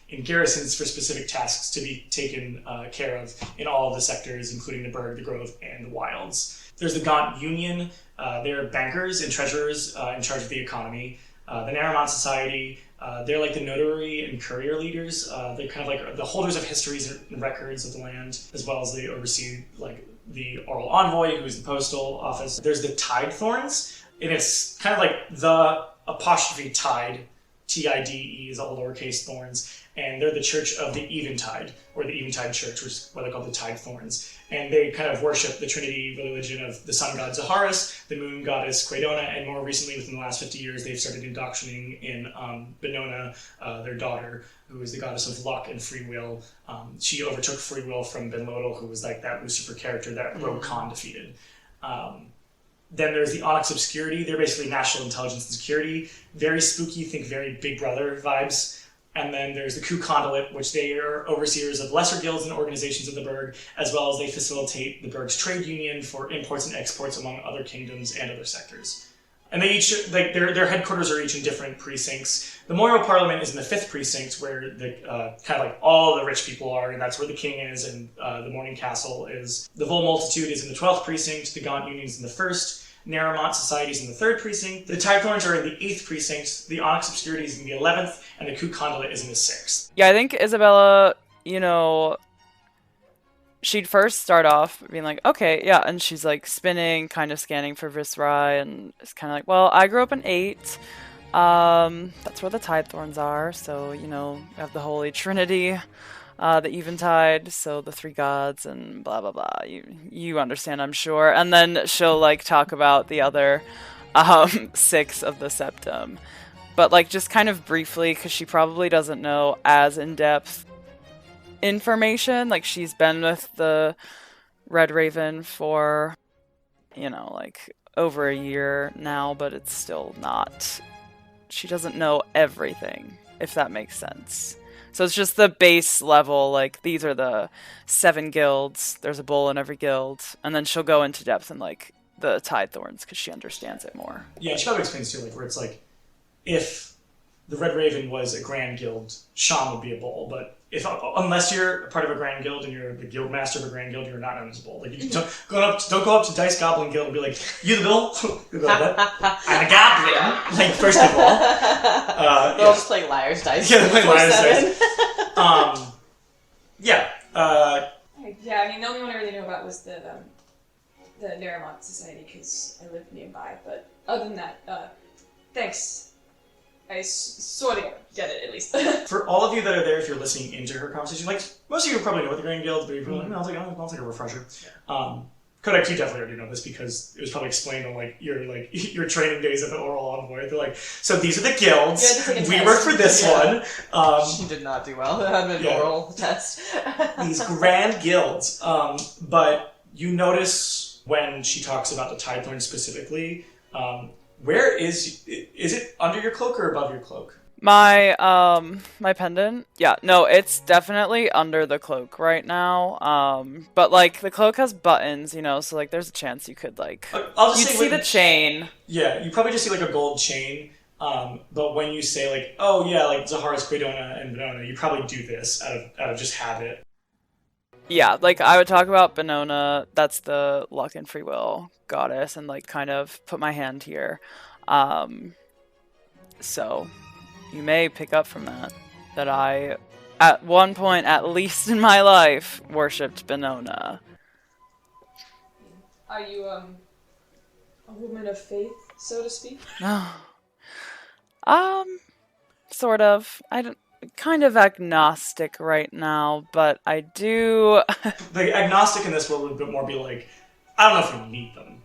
in garrisons for specific tasks to be taken care of in all of the sectors, including the Burg, the Grove, and the Wilds. There's the Gaunt Union. They're bankers and treasurers in charge of the economy. The Naramont Society, they're like the notary and courier leaders. They're kind of like the holders of histories and records of the land, as well as they oversee like the oral envoy, who is the postal office. There's the Tide Thorns, and it's kind of like the apostrophe tide TIDE is all lowercase thorns, and they're the Church of the Eventide, or the Eventide Church, which is what they call the Tide Thorns. And they kind of worship the Trinity religion of the sun god Zaharis, the moon goddess Quaidona, and more recently, within the last 50 years, they've started indoctrinating in Benona, their daughter, who is the goddess of luck and free will. She overtook free will from Ben Lodal, who was like that Lucifer character that Rogue Khan defeated. Then there's the Onyx Obscurity. They're basically national intelligence and security. Very spooky, think very Big Brother vibes. And then there's the Ku Conduit, which they are overseers of lesser guilds and organizations of the Burg, as well as they facilitate the Burg's trade union for imports and exports among other kingdoms and other sectors. And they each, like, their headquarters are each in different precincts. The Memorial Parliament is in the 5th precinct, where the kind of like all the rich people are, and that's where the king is, and the Morning Castle is. The Vol Multitude is in the 12th precinct. The Gaunt Union is in the 1st. Naramont Society is in the 3rd precinct. The Tide Thorns are in the 8th precinct. The Onyx Obscurity is in the 11th, and the Ku Conduit is in the 6th. Yeah, I think Isabella, she'd first start off being like, okay, yeah, and she's like spinning, kind of scanning for Viscerai, and it's kind of like, well, I grew up in 8. That's where the Tide Thorns are, so, you have the Holy Trinity, the Eventide, so the 3 gods, and blah, blah, blah. You understand, I'm sure. And then she'll, like, talk about the other 6 of the Septum. But, like, just kind of briefly, because she probably doesn't know as in-depth information. Like, she's been with the Red Raven for, like, over a year now, but it's still not... She doesn't know everything, if that makes sense. So it's just the base level, like, these are the 7 guilds, there's a bull in every guild, and then she'll go into depth in, like, the Tide Thorns, because she understands it more. Yeah, she probably explains too, like, where it's like, if the Red Raven was a grand guild, Sean would be a bull, but unless you're a part of a grand guild and you're the guild master of a grand guild, you're not known as a bull. Like, you don't go up to Dice Goblin Guild and be like, you the bull? You'll be like, what? I'm a goblin. Like, first of all. They're all just playing liar's dice. Yeah, they're playing liar's dice. Yeah, I mean, the only one I really know about was the Naramont Society, because I live nearby, but other than that, thanks. I sort of get it, at least. For all of you that are there, if you're listening into her conversation, like, most of you probably know what the Grand Guild, but you're probably like, no, I'll take a refresher. Codex, you definitely already know this, because it was probably explained on, your training days at the Oral Envoy. They're like, so these are the guilds, we work for this one. She did not do well on an oral test. These grand guilds. But you notice when she talks about the Tide Thorn specifically, where is it under your cloak or above your cloak? My pendant? Yeah, no, it's definitely under the cloak right now. But, like, the cloak has buttons, so, like, there's a chance you could, like... I'll just you'd see the chain. Yeah, you probably just see, like, a gold chain. But when you say, like, oh, yeah, like, Zaharis, Quaidona, and Benona, you probably do this out of just habit. Yeah, like, I would talk about Benona, that's the luck and free will goddess, and, like, kind of put my hand here. So, you may pick up from that I, at one point, at least in my life, worshipped Benona. Are you, a woman of faith, so to speak? Sort of. Kind of agnostic right now, but I do... The agnostic in this world would a bit more be like, I don't know if we need them.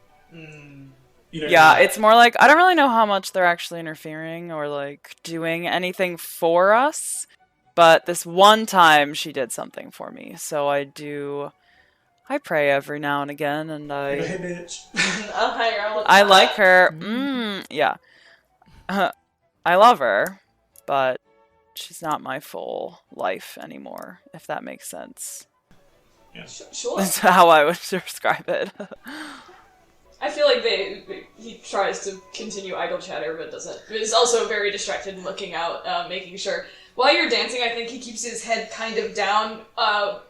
Yeah, it's more like, I don't really know how much they're actually interfering or, like, doing anything for us, but this one time she did something for me, so I pray every now and again, and Hey, bitch. I like her. Yeah. I love her, but she's not my full life anymore, if that makes sense. Yeah. Sure. That's how I would describe it. I feel like he tries to continue idle chatter, but doesn't. Is also very distracted and looking out, making sure. While you're dancing, I think he keeps his head kind of down,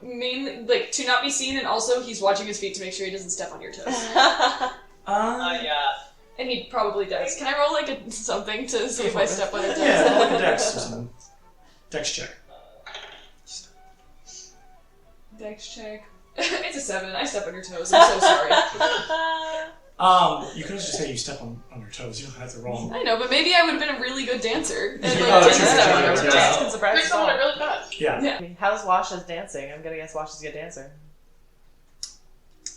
mainly, like, to not be seen, and also he's watching his feet to make sure he doesn't step on your toes. Yeah. And he probably does. Can I roll, like, something to see if I step on your toes? Yeah, like a dex or something. Dex check. Dex check. It's a 7. I step on your toes. I'm so sorry. You could just say you step on your toes. You don't have to roll. I know, but maybe I would have been a really good dancer. And, Oh, dance true, that true, way. true. Dance can surprise Pick us someone all. really fast. Yeah. Yeah. I mean, how's Washa's dancing? I'm gonna guess Washa's a good dancer.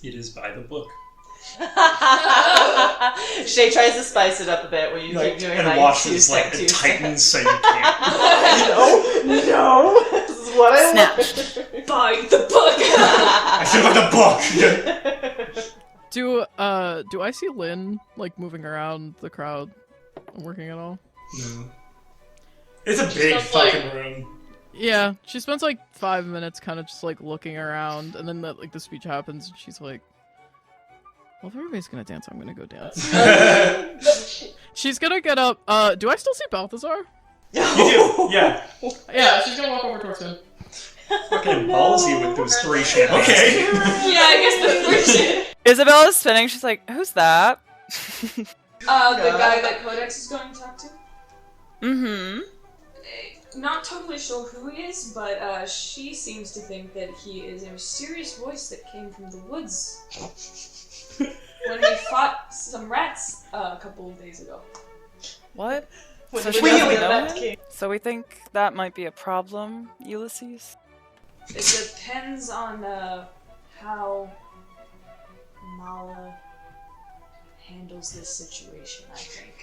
It is by the book. Shay tries to spice it up a bit where you keep doing and like watches like two it step, tightens so you can't. No, this is what I Snatch. want. Buy the book! I feel like the book. Do I see Lynn like moving around the crowd, working at all? No. It's a big Stuff like- fucking room. Yeah, she spends like 5 minutes kind of just like looking around, and then the speech happens, and she's like, "Well, if everybody's gonna dance, I'm gonna go dance." She's gonna get up. Do I still see Balthazar? You do, yeah. Yeah, she's gonna walk over towards him. Fucking ballsy with those 3 champagnes. Okay. Yeah, I guess the first. Isabella is spinning. She's like, "Who's that?" The guy that Codex is going to talk to? Mm-hmm. Not totally sure who he is, but she seems to think that he is a mysterious voice that came from the woods when we fought some rats a couple of days ago. What? When So you she were doesn't with know that him? king. So we think that might be a problem, Ulysses? It depends on how Mala handles this situation, I think.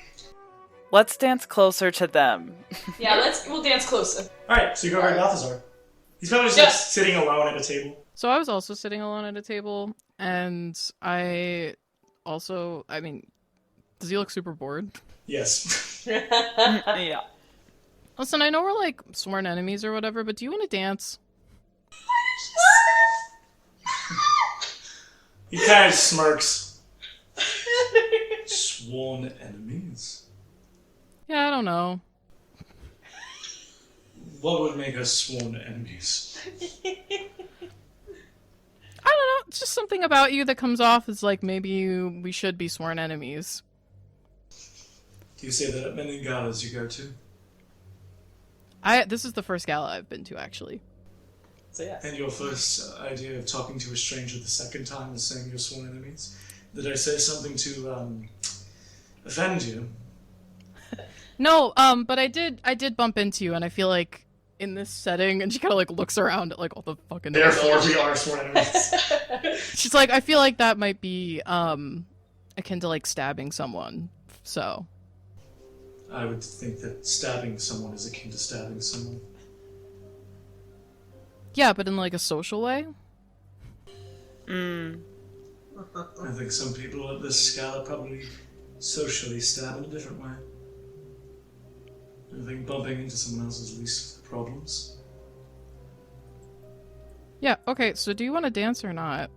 Let's dance closer to them. Yeah, we'll dance closer. Alright, so you go over to Balthazar. He's probably just like, sitting alone at a table. So I was also sitting alone at a table, and I mean, does he look super bored? Yes. Yeah. Listen, I know we're like sworn enemies or whatever, but do you want to dance? He kind of smirks. Sworn enemies? Yeah, I don't know. What would make us sworn enemies? I don't know. It's just something about you that comes off as like maybe we should be sworn enemies. Do you say that at many galas you go to? This is the first gala I've been to, actually. So yes. And your first idea of talking to a stranger the second time is saying you're sworn enemies? Did I say something to offend you? No, but I did bump into you, and I feel like in this setting, and she kind of like looks around at like all the fucking. Therefore, we are sworn enemies. She's like, I feel like that might be akin to like stabbing someone. So. I would think that stabbing someone is akin to stabbing someone. Yeah, but in like a social way. Mm. I think some people at this scala probably socially stab in a different way. I think bumping into someone else is least of the problems. Yeah. Okay. So, do you want to dance or not?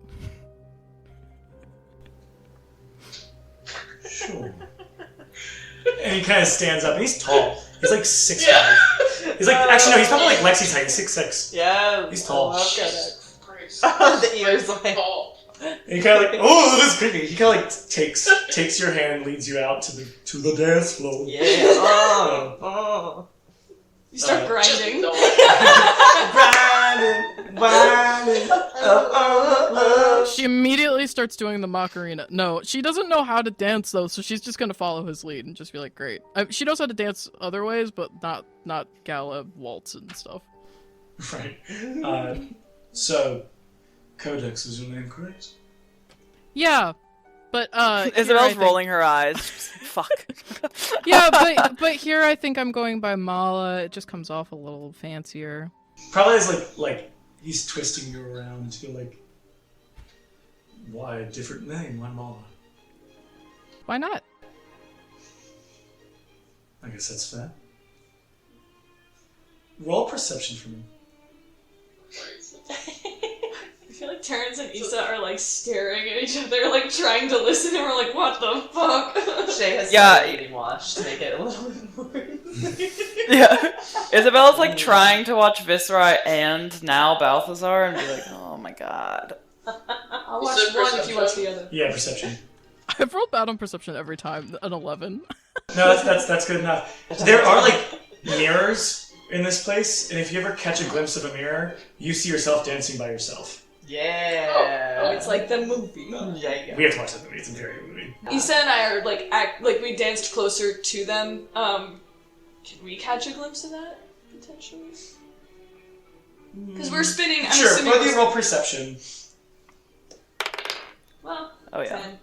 Sure. And he kind of stands up, and he's tall. He's like 6'5". He's like, actually no, he's probably like Lexi's height. He's 6'6". Yeah. He's tall. I love Codex. Christ. The ears like. Tall. And he kind of like, oh, this is creepy. He kind of like takes your hand, and leads you out to the dance floor. Yeah. Oh. You start grinding. Just Grinding. She immediately starts doing the Macarena. No, she doesn't know how to dance though, so she's just gonna follow his lead and just be like, great. She knows how to dance other ways, but not gala waltz and stuff. Right. So, Codex was your name, correct? Yeah, but Isabel's rolling her eyes. Fuck. Yeah, but here I think I'm going by Mala. It just comes off a little fancier. Probably as like he's twisting you around until like, why a different name? Why Mala? Why not? I guess that's fair. Roll perception for me. I feel like Terrence and Issa are like staring at each other, like trying to listen, and we're like, what the fuck? Shay has Yeah. started eating watch to make it a little bit more. Yeah. Isabella's like trying to watch Viscera and now Balthazar and be like, oh my god. I'll You watch said one if you watch perception? the other. Yeah, perception. I've rolled bad on perception every time. An 11. No, that's good enough. There are like mirrors in this place, and if you ever catch a glimpse of a mirror, you see yourself dancing by yourself. Yeah. Oh, it's like the movie. Yeah. We have to watch that movie. It's a very good movie. Issa and I are like we danced closer to them. Can we catch a glimpse of that potentially? Because we're spinning. I'm Sure. assuming Whether you roll perception. Well. Oh yeah. 10.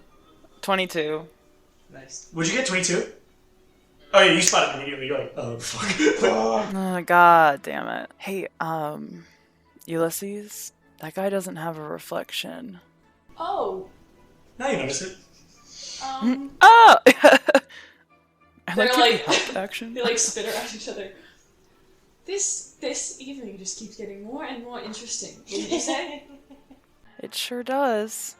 22. Nice. Would you get 22? Oh yeah, you spot it immediately. You're like, oh fuck. Oh, God damn it. Hey, Ulysses, that guy doesn't have a reflection. Oh. Now you notice it. Oh! I They're like like- help action. They like spit around each other. This evening just keeps getting more and more interesting. Wouldn't you say? It sure does.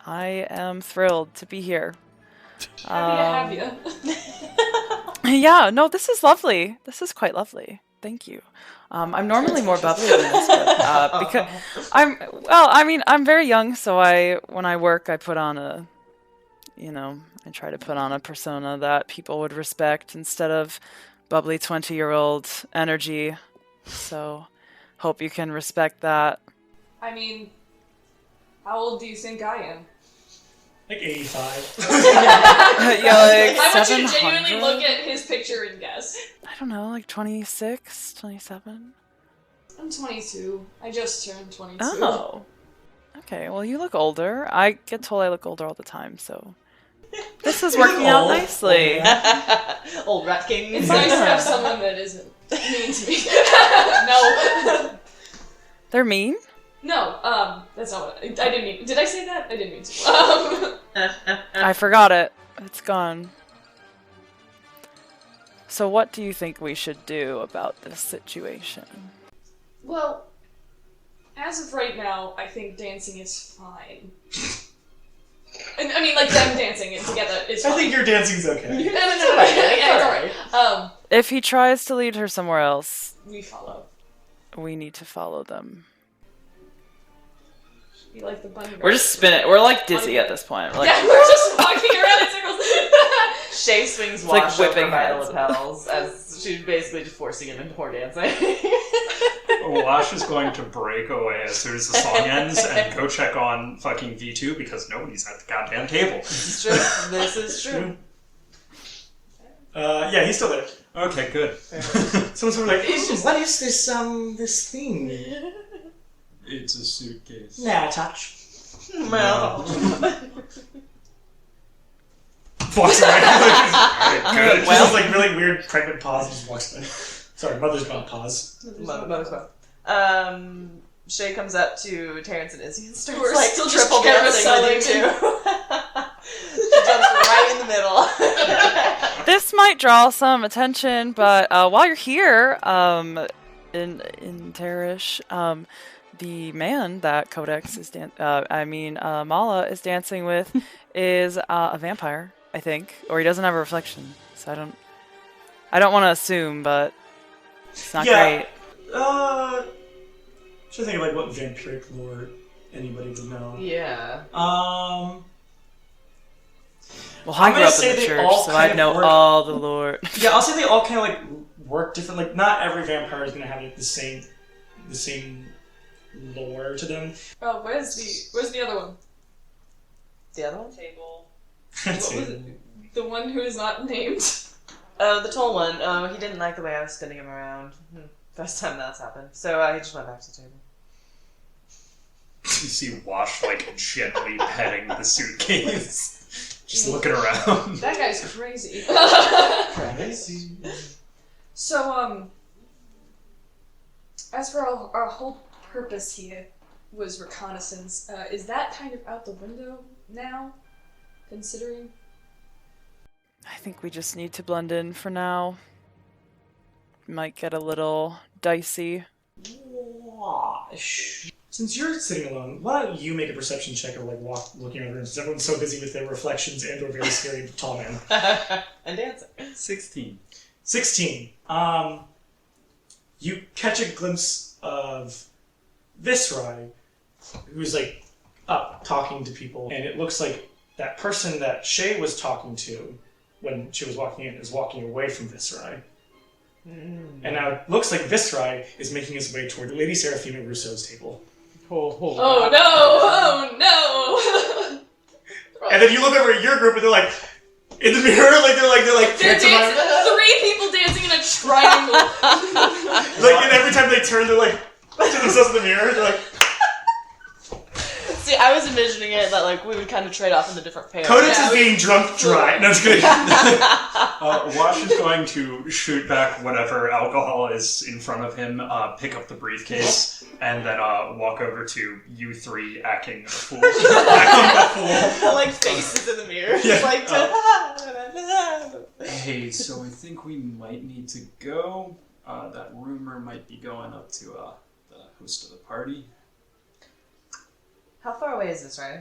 I am thrilled to be here. Happy to have you. Yeah, no, this is lovely. This is quite lovely. Thank you. I'm normally more bubbly than this, but because I'm very young, so when I work, I put on I try to put on a persona that people would respect instead of bubbly 20-year-old energy. So, hope you can respect that. I mean, how old do you think I am? Like 85. Yeah, like I want you to 700? genuinely look at his picture and guess. I don't know, like 26, 27? I'm 22. I just turned 22. Oh. Okay, well, you look older. I get told I look older all the time, so... This is working out old. nicely. Old rat king. It's nice to have someone that isn't mean to me. No. They're mean? No, that's not what I didn't mean. Did I say that? I didn't mean to. I forgot it. It's gone. So what do you think we should do about this situation? Well, as of right now, I think dancing is fine. And, I mean, like, them dancing it together is fine. I think your dancing's okay. No. Yeah, it's alright. If he tries to lead her somewhere else, We follow. we need to follow them. Be like the bunny. We're just spinning. We're like dizzy at this point. We're like, Yeah, we're just walking around in circles. Shay swings like Wash whipping over by the heads. lapels as she's basically just forcing him into more dancing. Wash is going to break away as soon as the song ends and go check on fucking V2 because nobody's at the goddamn table. This is true. This is true. Yeah, he's still there. Okay, good. Someone's sort of like, what is this, this thing? It's a suitcase. Nah, touch. Well, Walks away. Good. Well, just like really weird pregnant pause and just walks away. Sorry, mother's not pause. Mother's mouth. Shay comes up to Terrence and Izzy and starts We're like still just triple dancing with you caramelling. two. She jumps right in the middle. this might draw some attention, but while you're here, in Terrish, the man that Codex is Mala is dancing with is a vampire, I think, or he doesn't have a reflection. So I don't want to assume, but it's not great. Trying to think of like what vampiric lore anybody would know. Yeah. Well, I'm I grew gonna up say in the they church, all so kind I of know work- all the lore. Yeah, I'll say they all kind of like work different. Like, not every vampire is gonna have like the same lore to them. Oh, where's the other one? The other one? Table. What was it? The one who is not named. Oh, the tall one. Oh, he didn't like the way I was spinning him around. First time that's happened. So he just went back to the table. You see Wash like gently petting the suitcase. Just looking around. That guy's crazy. Crazy. So, as for our whole purpose here was reconnaissance, is that kind of out the window now, considering? I think we just need to blend in for now. Might get a little dicey. Wash. Since you're sitting alone, why don't you make a perception check or like looking around the room? Since everyone's so busy with their reflections and or very scary tall man. And dancing. 16. 16. You catch a glimpse of Visrai, who's like up talking to people, and it looks like that person that Shay was talking to when she was walking in is walking away from Visrai. And now it looks like Visrai is making his way toward Lady Seraphina Rousseau's table. Oh no! Oh no! And then you look over at your group and they're like, in the mirror, they're like They're dancing, 3 people dancing in a triangle. Like, and every time they turn, they're like, to themselves in the mirror, they're like, See, I was envisioning it that like we would kind of trade off into different pairs. Codex is being drunk dry. No, I'm just kidding. Wash is going to shoot back whatever alcohol is in front of him, pick up the briefcase, and then walk over to you 3 acting a fool. Like faces in the mirror. Yeah. Like, Hey, so I think we might need to go. That rumor might be going up to the host of the party. how far away is this, right?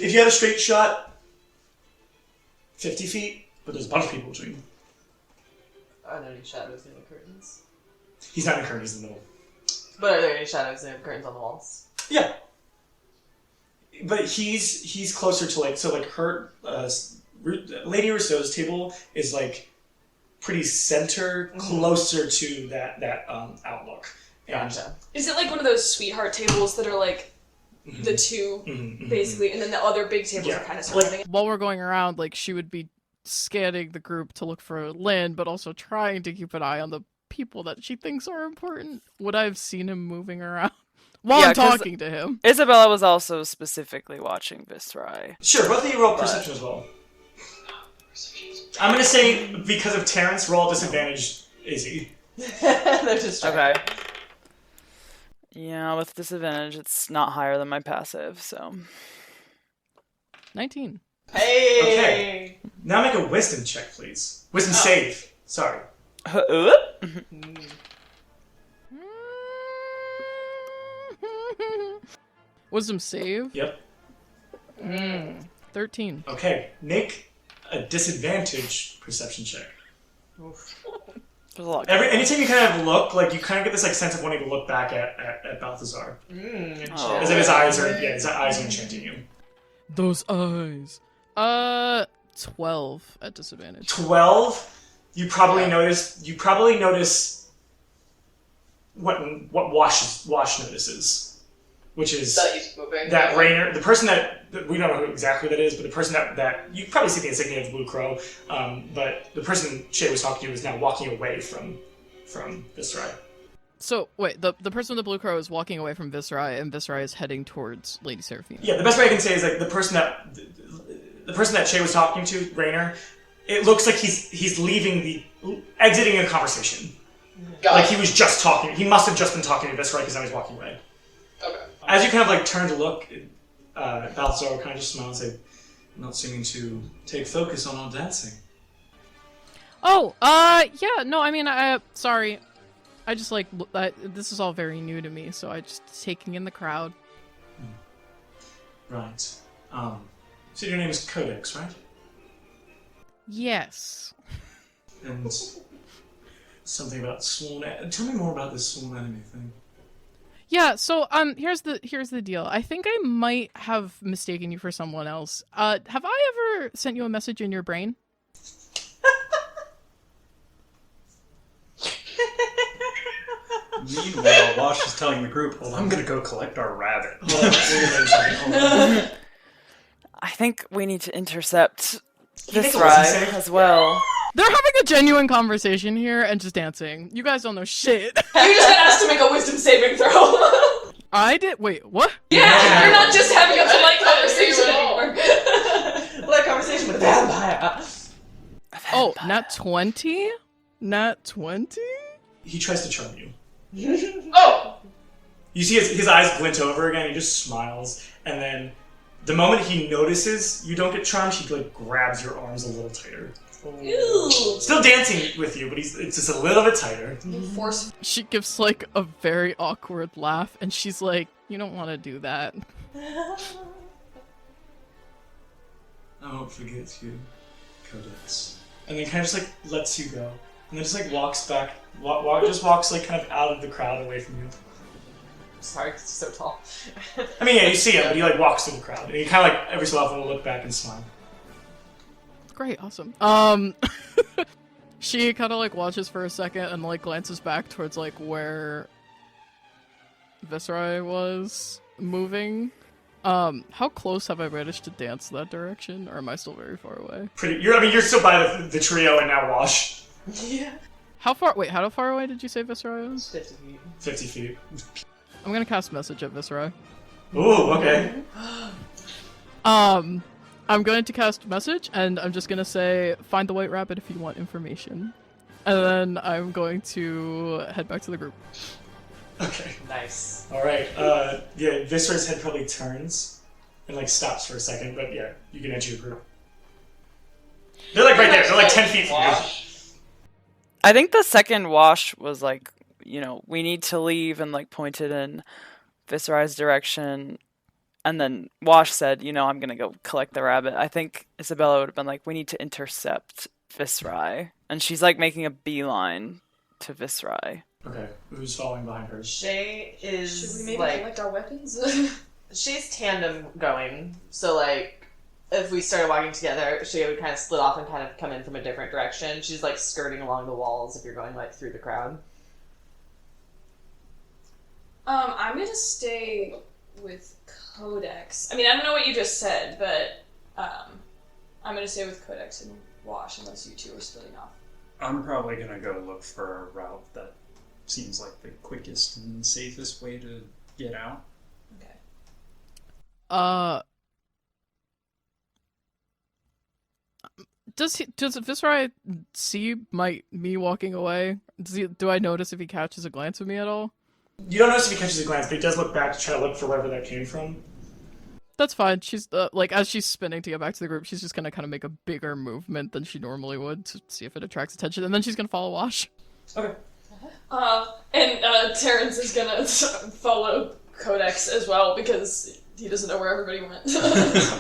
If you had a straight shot, 50 feet, but there's a bunch of people between. Are there any shadows in the curtains? He's not in curtains in the middle. But are there any shadows in curtains on the walls? Yeah. But he's closer to her, Lady Rousseau's table is like pretty center, closer to that outlook. And Gotcha. Is it like one of those sweetheart tables that are like the 2, basically, and then the other big tables are kind of surrounding it? While we're going around, like, she would be scanning the group to look for Lynn, but also trying to keep an eye on the people that she thinks are important. Would I have seen him moving around while I'm 'cause talking to him? Isabella was also specifically watching Viscerai. Sure, both of you roll perception as well. I'm gonna say because of Terrence, roll disadvantage Izzy. They're just Okay. Yeah, with disadvantage, it's not higher than my passive, so. 19. Hey! Okay. Now make a wisdom check, please. Wisdom save. Sorry. Wisdom save? Yep. 13. Okay. Make a disadvantage perception check. There's a lot. Anytime you kind of look, like you kind of get this like sense of wanting to look back at Balthazar, Oh. as if his eyes are enchanting you. Those eyes. 12 at disadvantage. 12. You probably notice what Wash notices, which is That he's moving. that Rainer, the person that we don't know who exactly that is, but the person that you probably see the insignia of the Blue Crow, but the person Shay was talking to is now walking away from Viscerai. So, wait, the person with the blue crow is walking away from Viscerai, and Viscerai is heading towards Lady Seraphina. Yeah, the best way I can say is like the person that Shay was talking to, Rainer. It looks like he's exiting a conversation. Like he was just talking. He must have just been talking to Viscerai because now he's walking away. Okay. As you kind of like turn to look, Balthazar kind of just smiles and say, "I'm not seeming to take focus on our dancing." Oh, yeah, no, I mean, sorry. I just, like, this is all very new to me, so I just taking in the crowd. Right. So your name is Codex, right? Yes. And something about sworn. Tell me more about this sworn enemy thing. Yeah, so, here's the deal. I think I might have mistaken you for someone else. Have I ever sent you a message in your brain? Meanwhile, Wash is telling the group, "Well, I'm gonna go collect our rabbit." Hold on, hold on. I think we need to intercept you this make a wisdom ride save? as well. They're having a genuine conversation here and just dancing. You guys don't know shit. You just got asked to make a wisdom saving throw. I did? Wait, what? Yeah, you're not just having a polite conversation anymore. Polite conversation with a vampire. Oh, not 20? Not 20? He tries to charm you. Oh! You see his eyes glint over again. He just smiles, and then the moment he notices you don't get charmed, he like grabs your arms a little tighter. Ew. Still dancing with you, but it's just a little bit tighter. Force. She gives like a very awkward laugh and she's like, "You don't want to do that." I won't forget you, Codex. And then kind of just like lets you go, and then just like walks back, just walks like kind of out of the crowd away from you. Sorry, because he's so tall. I mean, yeah, you see him, but he like walks through the crowd, and he kind of like every so often will look back and smile. Great, awesome. She kind of like watches for a second and like glances back towards like where Viscerai was moving. How close have I managed to dance that direction, or am I still very far away? You're still by the trio and now Wash. Yeah. How far away did you say Viscerai was? 50 feet. 50 feet. I'm gonna cast message at Viscerai. Ooh, okay. I'm going to cast message, and I'm just gonna say, find the white rabbit if you want information. And then I'm going to head back to the group. Okay. Nice. Alright, yeah, Viscerai's head probably turns and like stops for a second, but yeah, you can enter your group. They're like right there, they're like 10 feet from you. I think the second Wash was like, you know, we need to leave, and like pointed in Viscerai's direction. And then Wash said, you know, I'm gonna go collect the rabbit. I think Isabella would have been like, we need to intercept Viscerai. And she's like making a beeline to Viscerai. Okay, who's following behind her? Shay is Should we maybe like collect our weapons? Shay's tandem going, so like if we started walking together, Shay would kind of split off and kind of come in from a different direction. She's like skirting along the walls if you're going like through the crowd. I'm gonna stay with Codex. I mean, I don't know what you just said, but I'm gonna stay with Codex and Wash unless you two are splitting off. I'm probably gonna go look for a route that seems like the quickest and safest way to get out. Okay. Does Viscerai see me walking away? Do I notice if he catches a glance of me at all? You don't notice if he catches a glance, but he does look back to try to look for wherever that came from. That's fine. She's like, as she's spinning to get back to the group, she's just gonna kind of make a bigger movement than she normally would to see if it attracts attention, and then she's gonna follow Wash. Okay. And Terrence is gonna follow Codex as well because he doesn't know where everybody went.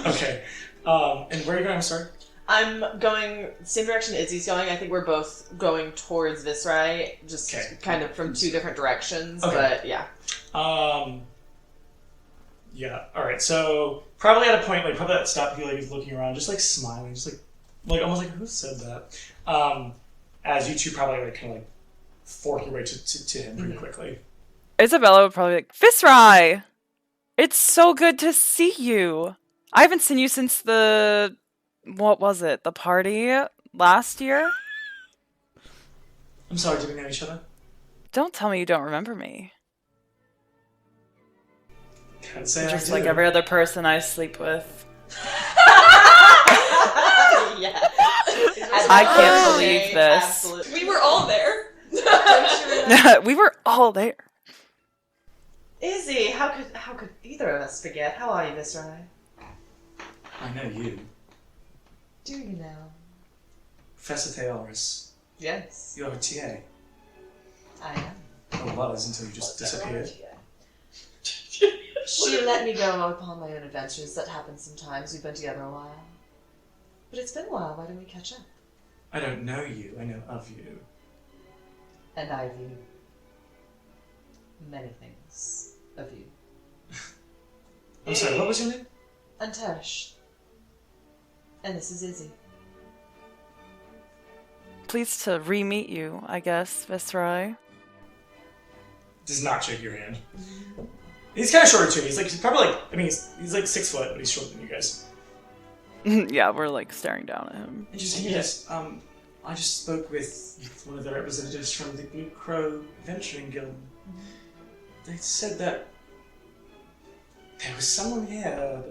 Okay. And where are you going? I'm sorry? I'm going same direction Izzy's going. I think we're both going towards Viscerai, just kind of from two different directions, but yeah. Yeah, alright, so probably at a point, like, probably at stop, he like is looking around, just like smiling, just like almost like, who said that? As you two probably like kind of like fork your way to him pretty quickly. Isabella would probably be like, Viscerai! It's so good to see you! I haven't seen you since the... what was it? The party last year? I'm sorry, do we know each other? Don't tell me you don't remember me. Can't say Just I do. like every other person I sleep with. Yeah. I can't believe this. Absolutely. We were all there. We were all there. Izzy, how could either of us forget? How are you, Viscerai? I know you. Do you know? Professor Theoris. Yes. You're a TA. I am. Or was until you just disappeared. She let me go upon my own adventures. That happens sometimes. We've been together a while. But it's been a while. Why don't we catch up? I don't know you, I know of you. And I view many things of you. I'm sorry, what was your name? Antesh. And this is Izzy. Pleased to re-meet you, I guess, Viscerai. Does not shake your hand. He's kind of shorter too. He's probably like, I mean, he's like 6 foot, but he's shorter than you guys. Yeah, we're like staring down at him. I just spoke with one of the representatives from the Blue Crow Venturing Guild. They said that there was someone here,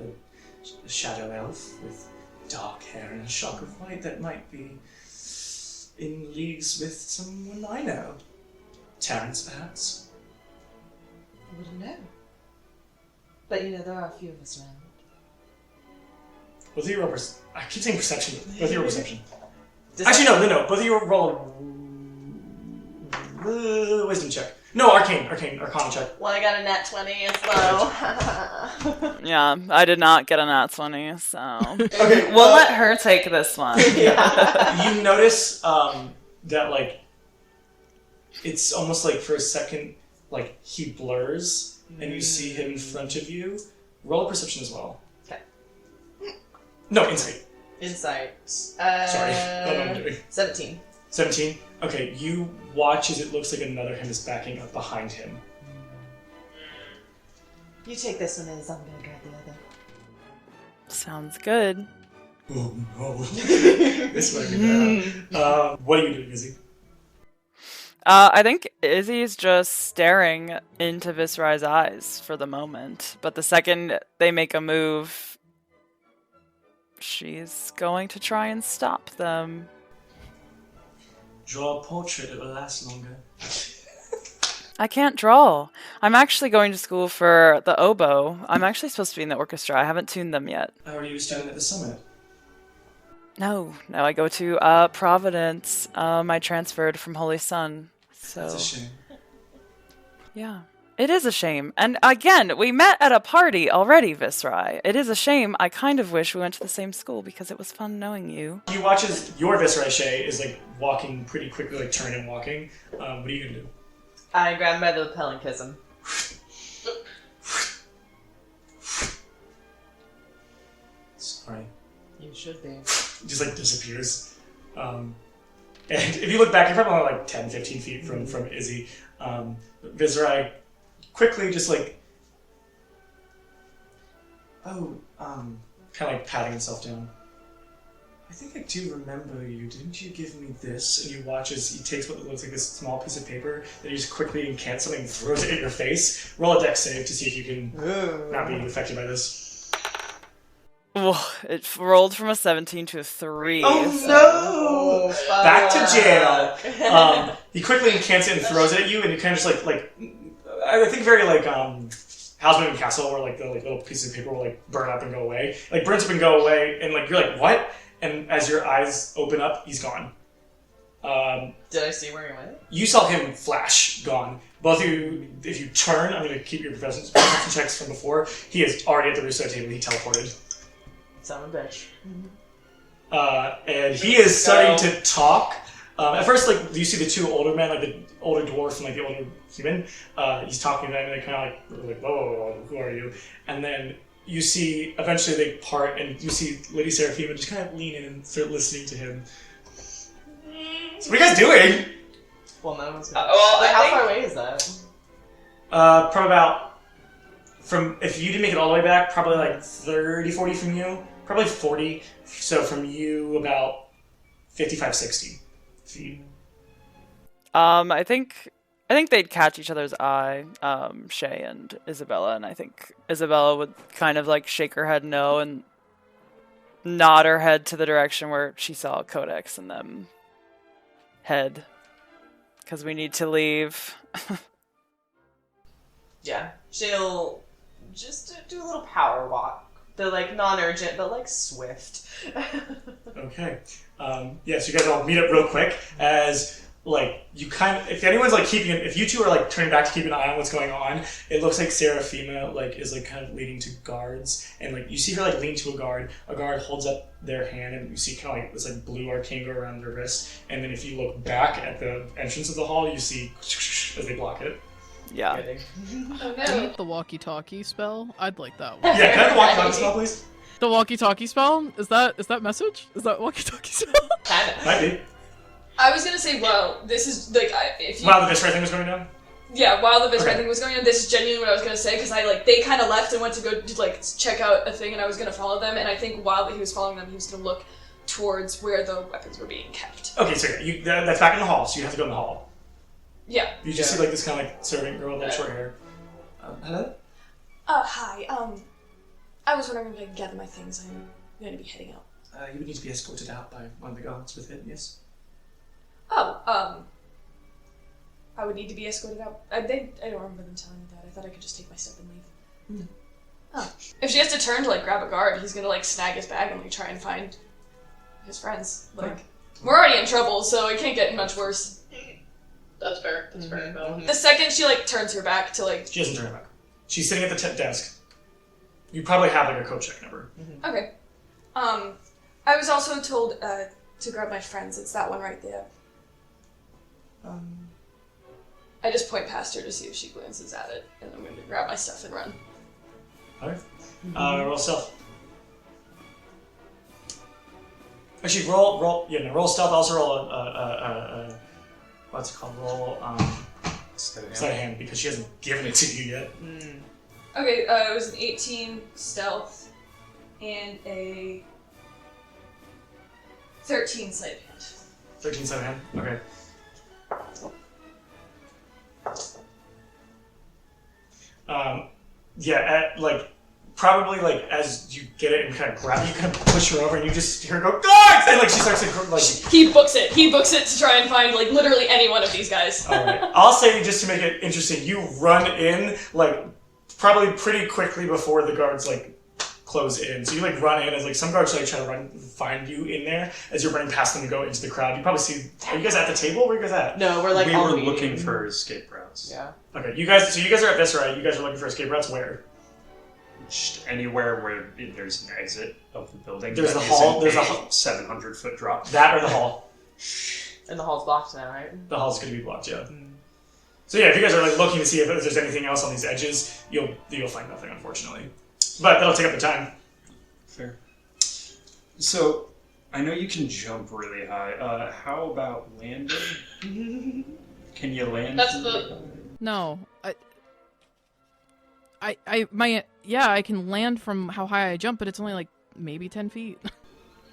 a shadow elf with dark hair and a shock of white that might be in leagues with someone I know. Terrence, perhaps? I wouldn't know. But you know, there are a few of us around. Both of you roll I keep saying perception. Both of you roll perception. Actually, no. Both of you roll a wisdom check. No, arcana check. Well, I got a nat 20, it's low. Yeah, I did not get a nat 20, so... Okay, we'll let her take this one. You notice that, like, it's almost like for a second, like, he blurs, and you see him in front of you. Roll a perception as well. Okay. No, insight. Insight. Sorry, what am I doing? 17. 17? Okay, you watch as it looks like another him is backing up behind him. You take this one, Iz. I'm gonna grab the other. Sounds good. Oh no. This might be bad. What are you doing, Izzy? I think Izzy's just staring into Viscerai's eyes for the moment. But the second they make a move, she's going to try and stop them. Draw a portrait, it will last longer. I can't draw. I'm actually going to school for the oboe. I'm actually supposed to be in the orchestra. I haven't tuned them yet. How are you doing at the summit? No, I go to Providence. I transferred from Holy Sun. So That's a shame. yeah, it is a shame. And again, we met at a party already, Viscerai. It is a shame. I kind of wish we went to the same school because it was fun knowing you. You watch as your Viscerai Shay is like walking pretty quickly, like turning and walking. What are you gonna do? I grab him by the lapel and kiss him. Sorry. You should be. Just like disappears. And if you look back, you're probably only like 10, 15 feet from Izzy. Viscerai quickly just like, kind of like patting himself down. I think I do remember you. Didn't you give me this? And you watch as he takes what looks like this small piece of paper that he just quickly incants something and throws it at your face. Roll a dex save to see if you can not be affected by this. Oh, it rolled from a 17 to a 3. Oh so- no! Back to jail. He quickly incants it and throws it at you, and you kind of just like I think very like How's Moving Castle, where like the like little pieces of paper will like burn up and go away. Like burns up and go away, and like you're like what? And as your eyes open up, he's gone. Did I see where he went? You saw him flash, gone. Both of you, if you turn, I'm going to keep your perception checks from before. He is already at the Rousseau table. He teleported. Son of a bitch. And he is starting to talk. At first, like, you see the two older men, like the older dwarf and like the older human. He's talking to them, and they kind of like, whoa, who are you? And then you see, eventually they part, and you see Lady Seraphima just kind of lean in and start listening to him. So what are you guys doing? Well, no one's gonna... well, Wait, I how think- far away is that? Probably about, if you didn't make it all the way back, probably like 30, 40 from you. Probably 40. So from you, about 55, 60 feet. I think they'd catch each other's eye, Shay and Isabella, and I think Isabella would kind of like shake her head no and nod her head to the direction where she saw Codex and them head. Because we need to leave. Yeah. She'll just do a little power walk. They're like non-urgent, but like swift. Okay. So you guys all meet up real quick as like you kind of, if anyone's like keeping, if you two are like turning back to keep an eye on what's going on, it looks like Seraphima like is like kind of leading to guards, and like you see her like lean to a guard holds up their hand, and you see kind of like this like blue arcane go around their wrist, and then if you look back at the entrance of the hall, you see as they block it. Yeah. Oh I no. need the walkie-talkie spell. I'd like that one. Yeah, can I have the walkie-talkie spell, please? The walkie-talkie spell? Is that message? Is that walkie-talkie spell? Kind of. Might be. I was gonna say, well, this is like, if you. While the Viscerai thing was going down? Yeah, while the Viscerai Okay. thing was going on, this is genuinely what I was gonna say, because I like, they kind of left and went to go like check out a thing, and I was gonna follow them, and I think while he was following them, he was gonna look towards where the weapons were being kept. Okay, so yeah, that's back in the hall, so you have to go in the hall. Yeah. You just see like this kind of like servant girl with like short hair. Hello? Hi, I was wondering if I could gather my things. I'm going to be heading out. You would need to be escorted out by one of the guards with it, yes? Oh, I would need to be escorted out. I don't remember them telling me that. I thought I could just take my stuff and leave. Oh. If she has to turn to like grab a guard, he's gonna like snag his bag and like try and find his friends. Like, we're already in trouble, so it can't get much worse. That's fair. That's fair. Bella. The second she like turns her back to like, She doesn't turn her back. She's sitting at the desk. You probably have like a code check number. okay. I was also told to grab my friends. It's that one right there. I just point past her to see if she glances at it, and I'm going to grab my stuff and run. Alright. Roll self. Actually, roll stealth. Also roll a what's it called? Roll sleight of hand because she hasn't given it to you yet. Okay, it was an 18 stealth and a 13 sleight of hand. 13 sleight of hand. Okay. Probably as you get it and kind of grab it, you kind of push her over and you just hear her go, guards! And she starts to He books it to try and find literally any one of these guys. Alright. I'll say, just to make it interesting, you run in probably pretty quickly before the guards close in. So you run in as some guards try to find you in there as you're running past them to go into the crowd. You probably see, are you guys at the table? Where are you guys at? No, we're we were looking for escape routes. Yeah. Okay, you guys are at this, right? You guys are looking for escape routes where? Just anywhere where there's an exit of the building. There's the hall. There's a 700-foot drop. That or the hall. And the hall's blocked now, right? The hall's going to be blocked, yeah. So yeah, if you guys are looking to see if there's anything else on these edges, you'll find nothing, unfortunately. But that'll take up the time. Fair. So, I know you can jump really high. How about landing? Can you land? That's the... No. I can land from how high I jump, but it's only maybe 10 feet.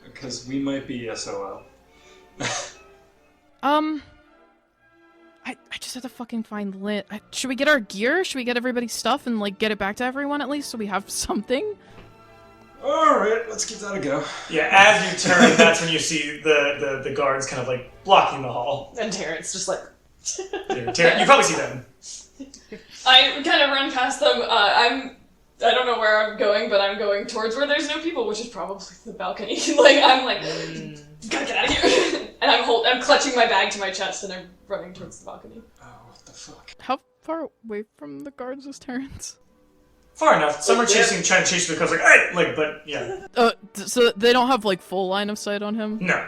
Because we might be SOL. I just have to fucking find Lynn. Should we get our gear? Should we get everybody's stuff and get it back to everyone at least so we have something? Alright, let's give that a go. Yeah, as you turn, that's when you see the guards kind of blocking the hall. And Terrence just You probably see them. I kind of run past them. I don't know where I'm going, but I'm going towards where there's no people, which is probably the balcony. Gotta get out of here. And I'm clutching my bag to my chest and I'm running towards the balcony. Oh, what the fuck? How far away from the guards is Terrence? Far enough. Some are trying to chase you because hey, but yeah. So they don't have full line of sight on him? No.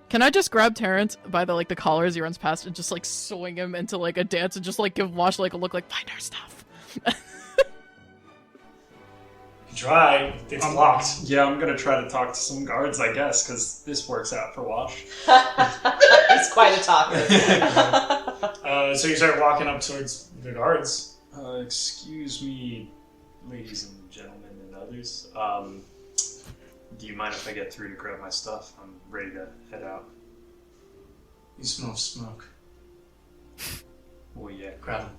Can I just grab Terrence by the collar as he runs past and just swing him into a dance and just give Wash a look find our stuff? Try. It's blocked. Yeah, I'm gonna try to talk to some guards, I guess, because this works out for Wash. He's quite a talker. So you start walking up towards the guards. Excuse me, ladies and gentlemen and others. Do you mind if I get through to grab my stuff? I'm ready to head out. You smell smoke. Oh yeah. Grab them.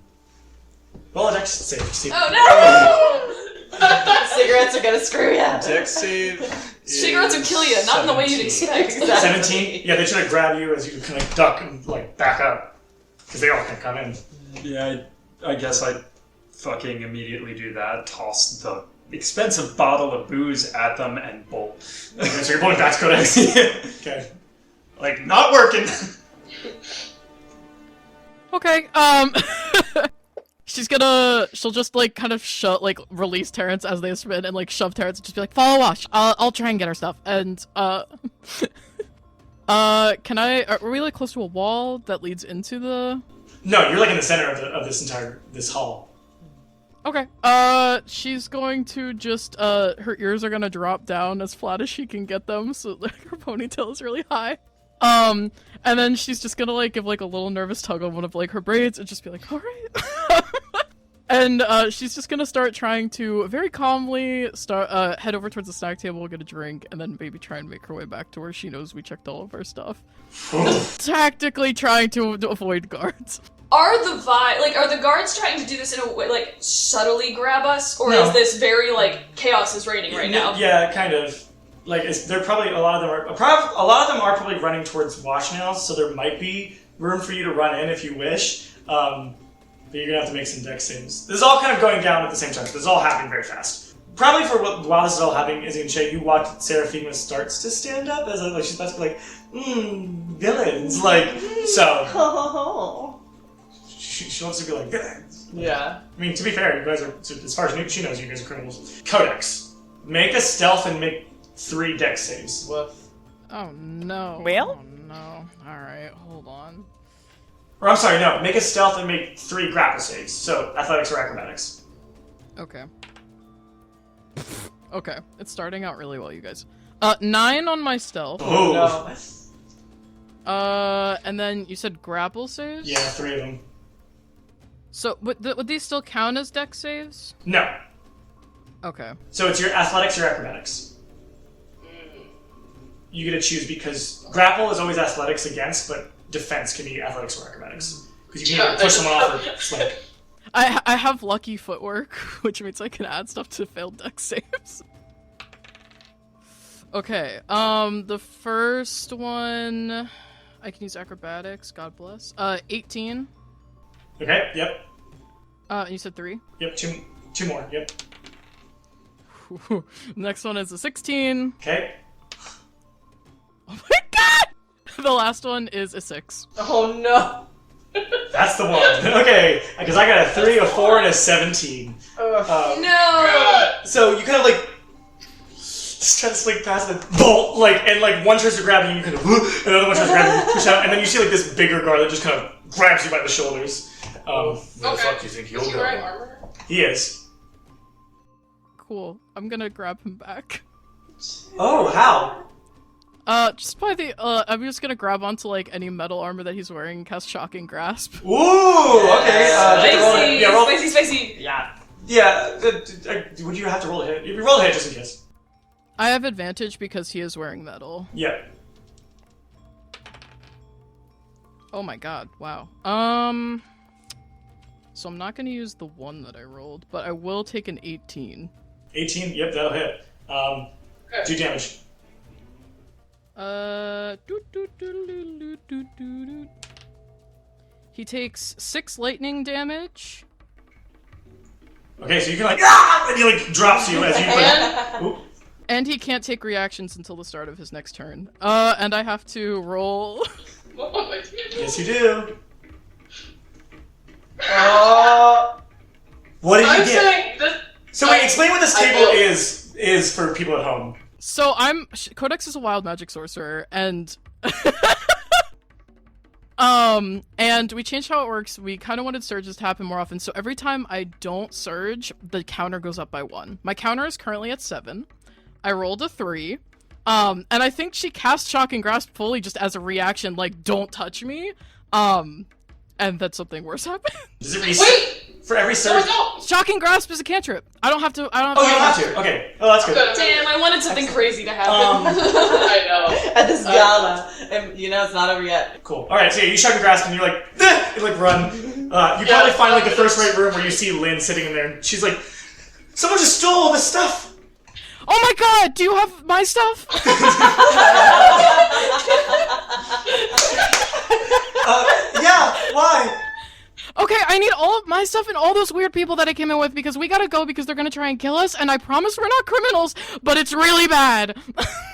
Roll a dex save. Oh no! Cigarettes are gonna screw you. Dex save. Cigarettes would kill you, not in the way you'd expect. 17? Yeah, they try to grab you as you kind of duck and back up. Because they all can come in. Yeah, I guess I fucking immediately do that. Toss the expensive bottle of booze at them and bolt. Okay, so you're pulling back to Codex. Okay. Not working. Okay, she'll just kind of release Terrence as they spin and shove Terrence and just be follow Wash. I'll try and get our stuff. And are we close to a wall that leads into the... No, you're in the center of this hall. Okay. She's going to just her ears are gonna drop down as flat as she can get them, so her ponytail is really high. And then she's just gonna give a little nervous tug on one of her braids and just be all right. And she's just gonna start trying to very calmly head over towards the snack table, get a drink, and then maybe try and make her way back to where she knows we checked all of our stuff. Tactically trying to avoid guards. Are the guards trying to do this in a way, subtly grab us, or No. is this very chaos is reigning right now? Yeah, kind of. They're probably a lot of them are probably running towards Wash now, so there might be room for you to run in if you wish. But you're gonna have to make some dex saves. This is all kind of going down at the same time. This is all happening very fast. Probably while this is all happening, is in Shay, you watch Seraphima starts to stand up as she's about to be villains. So she wants to be villains. Yeah. I mean, to be fair, you guys are, as far as she knows, you guys are criminals. Codex, make a stealth and make 3 dex saves. Woof. Oh no. Well? Oh no. Alright, hold on. Or I'm sorry, no, make a stealth and make 3 grapple saves. So athletics or acrobatics. Okay. Okay, it's starting out really well, you guys. 9 on my stealth. Oh. No. And then you said grapple saves? Yeah, 3 of them. So, would these still count as dex saves? No. Okay. So it's your athletics or acrobatics. You get to choose because grapple is always athletics against, but defense can be athletics or acrobatics. Because you can either push someone off or slink. I have lucky footwork, which means I can add stuff to failed dex saves. Okay, the first one... I can use acrobatics, God bless. 18. Okay, yep. And you said 3? Yep, two more, yep. Next one is a 16. Okay. Oh my god! The last one is a 6. Oh no. That's the one. Okay, because I got a 3, a 4, and a 17. No! So you kind of like just try to slink past the bolt, and one tries to grab you, you kind of, and another one tries to grab you, push out, and then you see like this bigger guard that just kind of grabs you by the shoulders. Where the fuck do you think he'll Is he go? wearing armor? He is. Cool. I'm gonna grab him back. Oh, how? Just by the, I'm just gonna grab onto, like, any metal armor that he's wearing and cast Shocking Grasp. Ooh, okay. Spicy! Roll, Spicy, spicy! yeah, would you have to roll a hit? You roll a hit just in case. I have advantage because he is wearing metal. Yeah. Oh my god, wow. So I'm not gonna use the 1 that I rolled, but I will take an 18. 18, yep, that'll hit. Do damage. He takes 6 lightning damage. Okay, so you can and he drops you as you oop. And he can't take reactions until the start of his next turn. And I have to roll. Oh my god. Yes, you do. What did you I'm get? saying this. So wait, explain what this table is for people at home. So Codex is a wild magic sorcerer, and and we changed how it works. We kind of wanted surges to happen more often. So every time I don't surge, the counter goes up by 1. My counter is currently at 7. I rolled a 3. And I think she cast Shocking Grasp fully just as a reaction, like, don't touch me. And then something worse happened. Does it reset? Wait! For every surge? No! Shocking Grasp is a cantrip. I don't have to. Oh, you don't have to. Okay. Oh, that's good. Damn, I wanted something crazy to happen. I know. At this gala, and it's not over yet. Cool. All right. So yeah, you shove your grasp and you're like, and run. You probably find the first right room where you see Lynn sitting in there, and she's like, "Someone just stole all this stuff." Oh my god! Do you have my stuff? Yeah. Why? Okay, I need all of my stuff and all those weird people that I came in with because we gotta go because they're gonna try and kill us, and I promise we're not criminals, but it's really bad.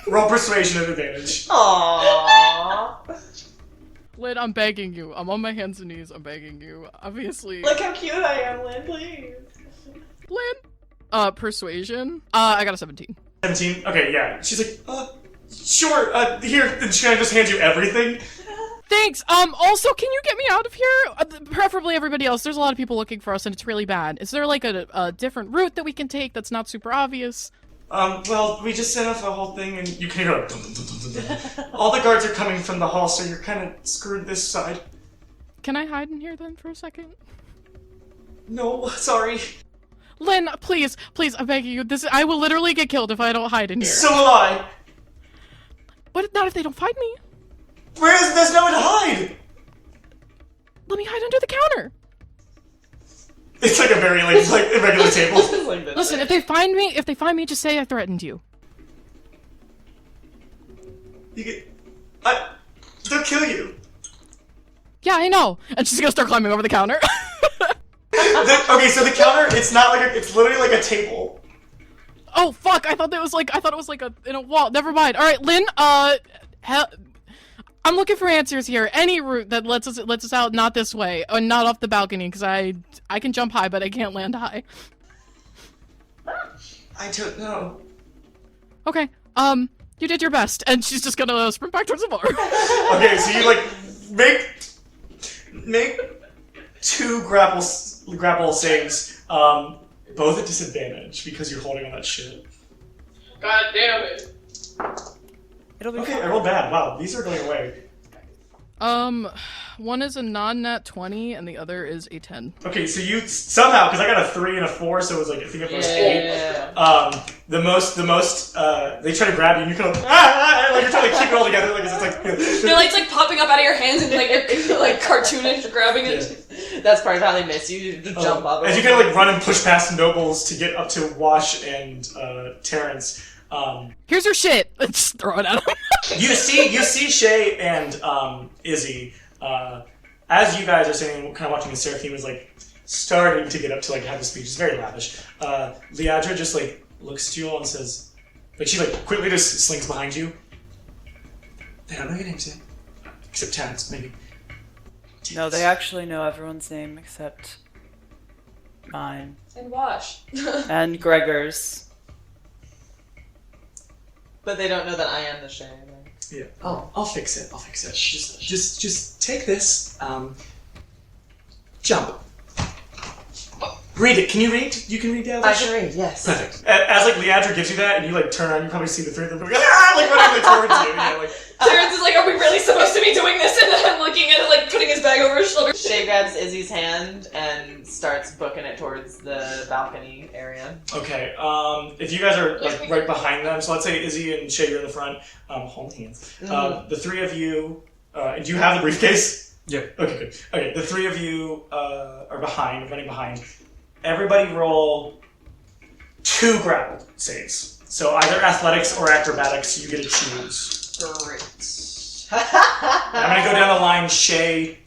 Roll persuasion at advantage. Aww. Lynn, I'm begging you. I'm on my hands and knees. I'm begging you. Obviously. Look how cute I am, Lynn, please. Lynn? Persuasion? I got a 17. 17? Okay, yeah. She's like, sure, here, and she kind of just hands you everything. Thanks! Also, can you get me out of here? Preferably everybody else. There's a lot of people looking for us, and it's really bad. Is there, like, a different route that we can take that's not super obvious? Well, we just set off a whole thing, and you can hear, like, dun, dun, dun, dun, dun. All the guards are coming from the hall, so you're kind of screwed this side. Can I hide in here, then, for a second? No, sorry. Lynn, please, I'm begging you. I will literally get killed if I don't hide in here. So will I. But not if they don't find me. There's nowhere to hide. Let me hide under the counter. It's like a very, like a regular table. Listen, if they find me, just say I threatened you. They'll kill you. Yeah, I know. And she's gonna start climbing over the counter. Okay, so the counter, it's not like it's literally like a table. Oh fuck! I thought it was like in a wall. Never mind. All right, Lynn. I'm looking for answers here. Any route that lets us out, not this way, or not off the balcony, because I can jump high, but I can't land high. I don't know. Okay. You did your best, and she's just gonna sprint back towards the bar. Okay, so you make 2 grapple saves, both at disadvantage because you're holding on that shit. God damn it. It'll be Okay, fine. I rolled bad. Wow, these are going away. One is a non-nat 20 and the other is a 10. Okay, so you somehow, because I got a 3 and a 4, so it was like, I think it was 8. The most, they try to grab you and you kind of, like you're trying to keep it all together, like it's like... They're like popping up out of your hands and like you're like cartoonish grabbing it. Yeah. That's part of how they miss you. You just jump up. As you kind of like run and push past Nobles to get up to Wash and Terrence, Here's your shit! Just throw it at him. you see Shay and Izzy, as you guys are sitting, kind of watching the Seraphim is like starting to get up to like have a speech. It's very lavish. Leandra just like looks at you all and says, like she like quickly just slinks behind you. They don't know your names yet, except Terrence maybe. No, they actually know everyone's name except mine And Wash. and Gregor's. But they don't know that I am the Shay. Yeah. I'll fix it. Just take this. Jump. Read it. Can you read? You can read the other I can read, yes. Perfect. As like Leandra gives you that, and you like turn around, you probably see the three of them like running towards you. Yeah, like. Terrence is like, are we really supposed to be doing this? And then I'm looking at it, like putting his bag over his shoulder. Shay grabs Izzy's hand and starts booking it towards the balcony area. Okay. If you guys are like right behind them, so let's say Izzy and Shay are in the front, hold hands. The three of you. Do you have the briefcase? Yeah. Okay, good. Okay, the three of you are running behind. Everybody roll 2 grapple saves. So either athletics or acrobatics, you get to choose. Great. I'm gonna go down the line: Shay,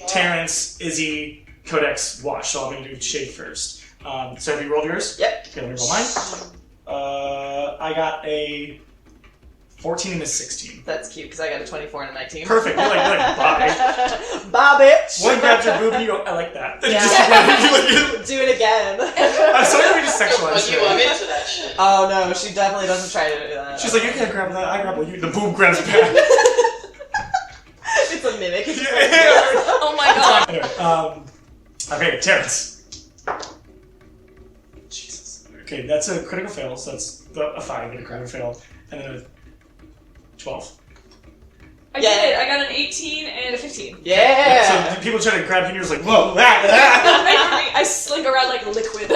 Terrence, Izzy, Codex, Wash. So I'm gonna do Shay first. So have you rolled yours? Yep. Okay, let me roll mine. I got a 14 and a 16. That's cute because I got a 24 and a 19. Perfect. You're like bye. Bye, bitch. One grabs your boob and you go, I like that. Yeah. Do it again. I'm sorry to be just sexualized. You, I'm into that shit. Oh no, she definitely doesn't try to do that. She's like, you can't grab that. I grab you. The boob grabs back. It's a mimic. It's Oh my god. Anyway, okay, Terrence. Jesus. Okay, that's a critical fail, so that's a 5 and a critical fail, and then a 12. I did it. I got an 18 and a 15. Yeah. So people try to grab you, and you're just like, whoa, ah. I slink around like liquid.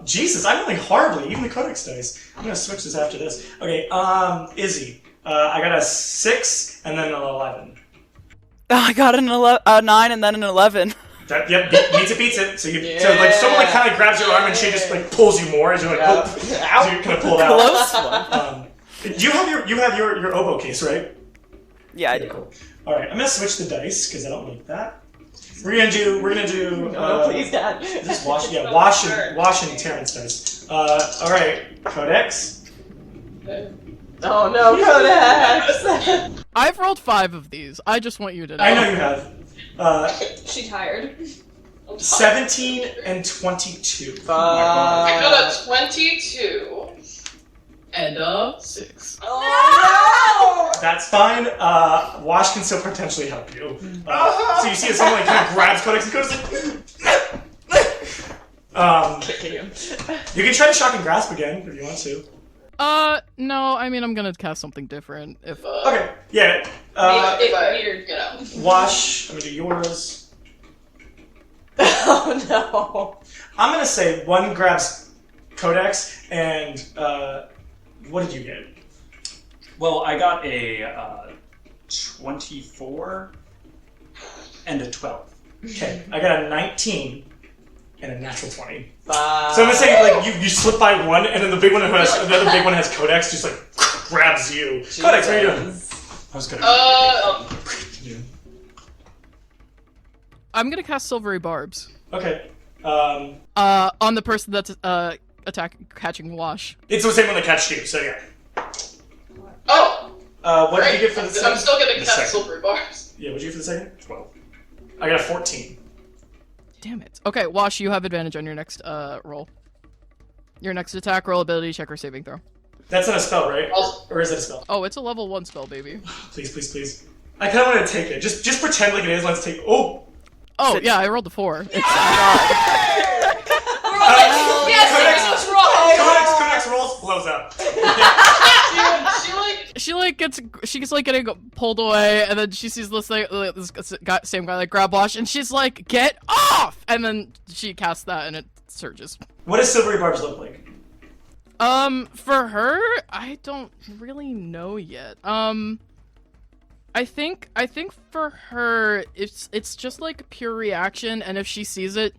Jesus, I'm rolling horribly. Even the Codex dice. I'm gonna switch this after this. Okay, Izzy. I got a 6 and then an 11. I got a 9 and then an 11. That, yep, beats it. So so like someone like kind of grabs your arm and she just like pulls you more as you're like, oh, so you kind of pull it out. Close one. You have your oboe case, right? Yeah, I Okay, do. cool. All right, I'm gonna switch the dice because I don't like that. We're gonna do. No, please, Dad. This Wash and Terrence dice. All right, Codex. Oh no, Codex! I've rolled 5 of these. I just want you to know. I know you have. She tired. 17 and 22. I got a 22. And a 6. Oh That's fine. Wash can still potentially help you. So you see as someone like kind of grabs Codex and Codex like, Kicking him. you can try to shock and grasp again if you want to. No, I mean, I'm gonna cast something different. If Okay, yeah. Weird. You know. Wash, I'm gonna do yours. Oh no. I'm gonna say one grabs Codex and, what did you get? Well, I got a 24 and a 12. Okay, I got a 19 and a natural 20. Bye. So I'm gonna say, like, you slip by one, and then the big one who has, the other big one has Codex, just like, grabs you. Codex, what are you doing? I was gonna. I'm gonna cast Silvery Barbs. Okay. On the person that's catching Wash. It's the same one that catched you, so yeah. Oh! What did you get for the I'm second? still gonna The cast second. silver bars. Yeah, what did you get for the second? 12. I got a 14. Damn it. Okay, Wash, you have advantage on your next roll. Your next attack, roll, ability check, or saving throw. That's not a spell, right? Also- Or is it a spell? Oh, it's a level 1 spell, baby. Please, please, please. I kind of want to take it. Just pretend like it is. Let's take. Oh. Oh, yeah, I rolled a 4. It's, We're all like, yes, everything's wrong. Codex rolls, blows up. She gets like getting pulled away, and then she sees this same guy like grab Wash, and she's like, "Get off!" And then she casts that, and it surges. What does Silvery Barbs look like? For her, I don't really know yet. I think for her, it's just like pure reaction, and if she sees it,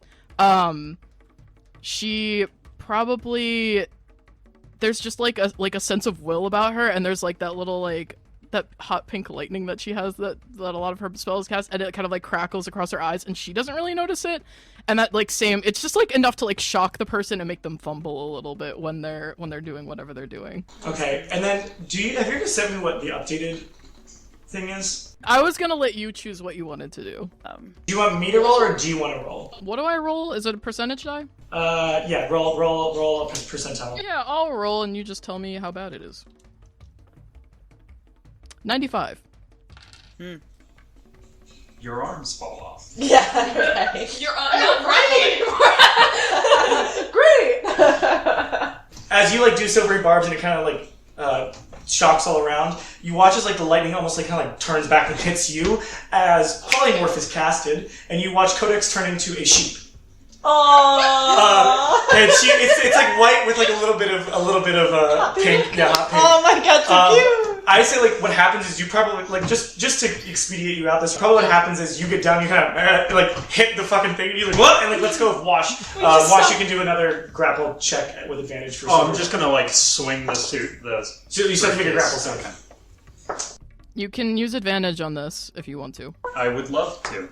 she probably, there's just like a sense of will about her, and there's like that little like that hot pink lightning that she has that a lot of her spells cast, and it kind of like crackles across her eyes, and she doesn't really notice it, and that like it's just like enough to like shock the person and make them fumble a little bit when they're doing whatever they're doing. Okay, and then have you ever said me what the updated thing is? I was gonna let you choose what you wanted to do. Do you want me to roll or do you want to roll? What do I roll? Is it a percentage die? Yeah, roll a percentile. Yeah, I'll roll and you just tell me how bad it is. 95. Your arms fall off. Yeah, right. You're not right. Great! As you like do Silvery Barbs and it kind of like shocks all around, you watch as like the lightning almost like kind of like turns back and hits you as Polymorph is casted, and you watch Codex turn into a sheep. Aww. And it's like white with like a little bit of pink. Yeah, hot pink. Oh my god, so cute! I say like what happens is you probably like just to expedite you out this. Probably what happens is you get down, you kind of like hit the fucking thing, and you're like what? And like let's go with Wash. Wash, you can do another grapple check with advantage for. I'm just gonna like swing this to the. So you still have to make a grapple check. You can use advantage on this if you want to. I would love to.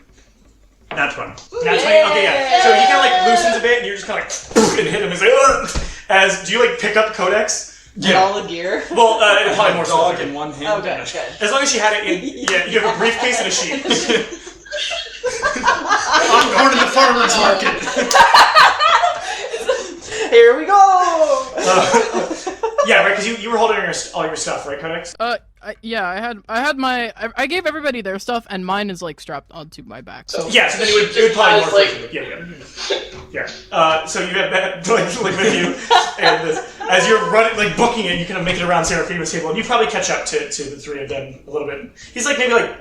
That's one. That's right. Okay, yeah. So he kind of like loosens a bit, and you're just kind of like and hit him. He's like, ugh! As do you like pick up Codex? And all the gear? Well, it'd probably more dog so. in one hand. Oh, good, good. As long as she had it in, yeah, you have a briefcase and a sheep. I'm going to the farmer's market. Here we go! Yeah, right, because you were holding all your stuff, right, Codex? Yeah, I gave everybody their stuff, and mine is like strapped onto my back. So Yeah, so then it would probably more like, yeah. So you have that like with you, and as you're running, like booking it, you kind of make it around Seraphima's table, and you probably catch up to the three of them a little bit. He's like maybe like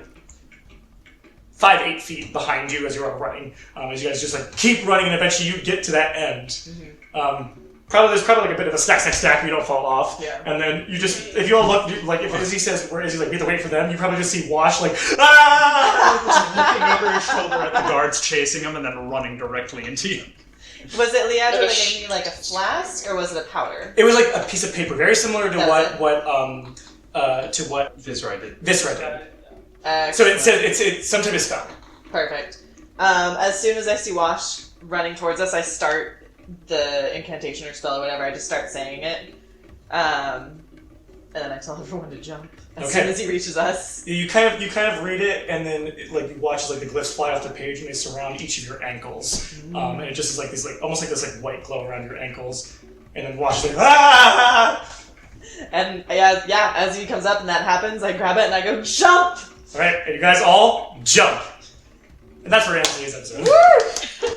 5-8 feet behind you as you're all running. As you guys just like keep running, and eventually you get to that end. Mm-hmm. There's probably like a bit of a stack, but you don't fall off. Yeah. And then you just, if you all look, like if Izzy says, where Izzy like, we have to wait for them, you probably just see Wash like, looking over his shoulder at the guards chasing him and then running directly into you. Was it Leandro that gave me like a flask, or was it a powder? It was like a piece of paper, very similar to what Viscera did. Viscera did. So it said it's some type of spell. Perfect. As soon as I see Wash running towards us, I start the incantation or spell or whatever. I just start saying it, and then I tell everyone to jump as soon as he reaches us. You kind of read it, and then you watch as like the glyphs fly off the page, and they surround each of your ankles, and it just is like these like almost like this like white glow around your ankles, and then Wash is like ah! And yeah, as he comes up and that happens, I grab it and I go jump. All right, and you guys all jump. And that's where Anthony's episode.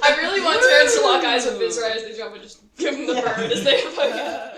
I really want Terrence to lock eyes with Viscera as they jump and just give him the burn as they fucking...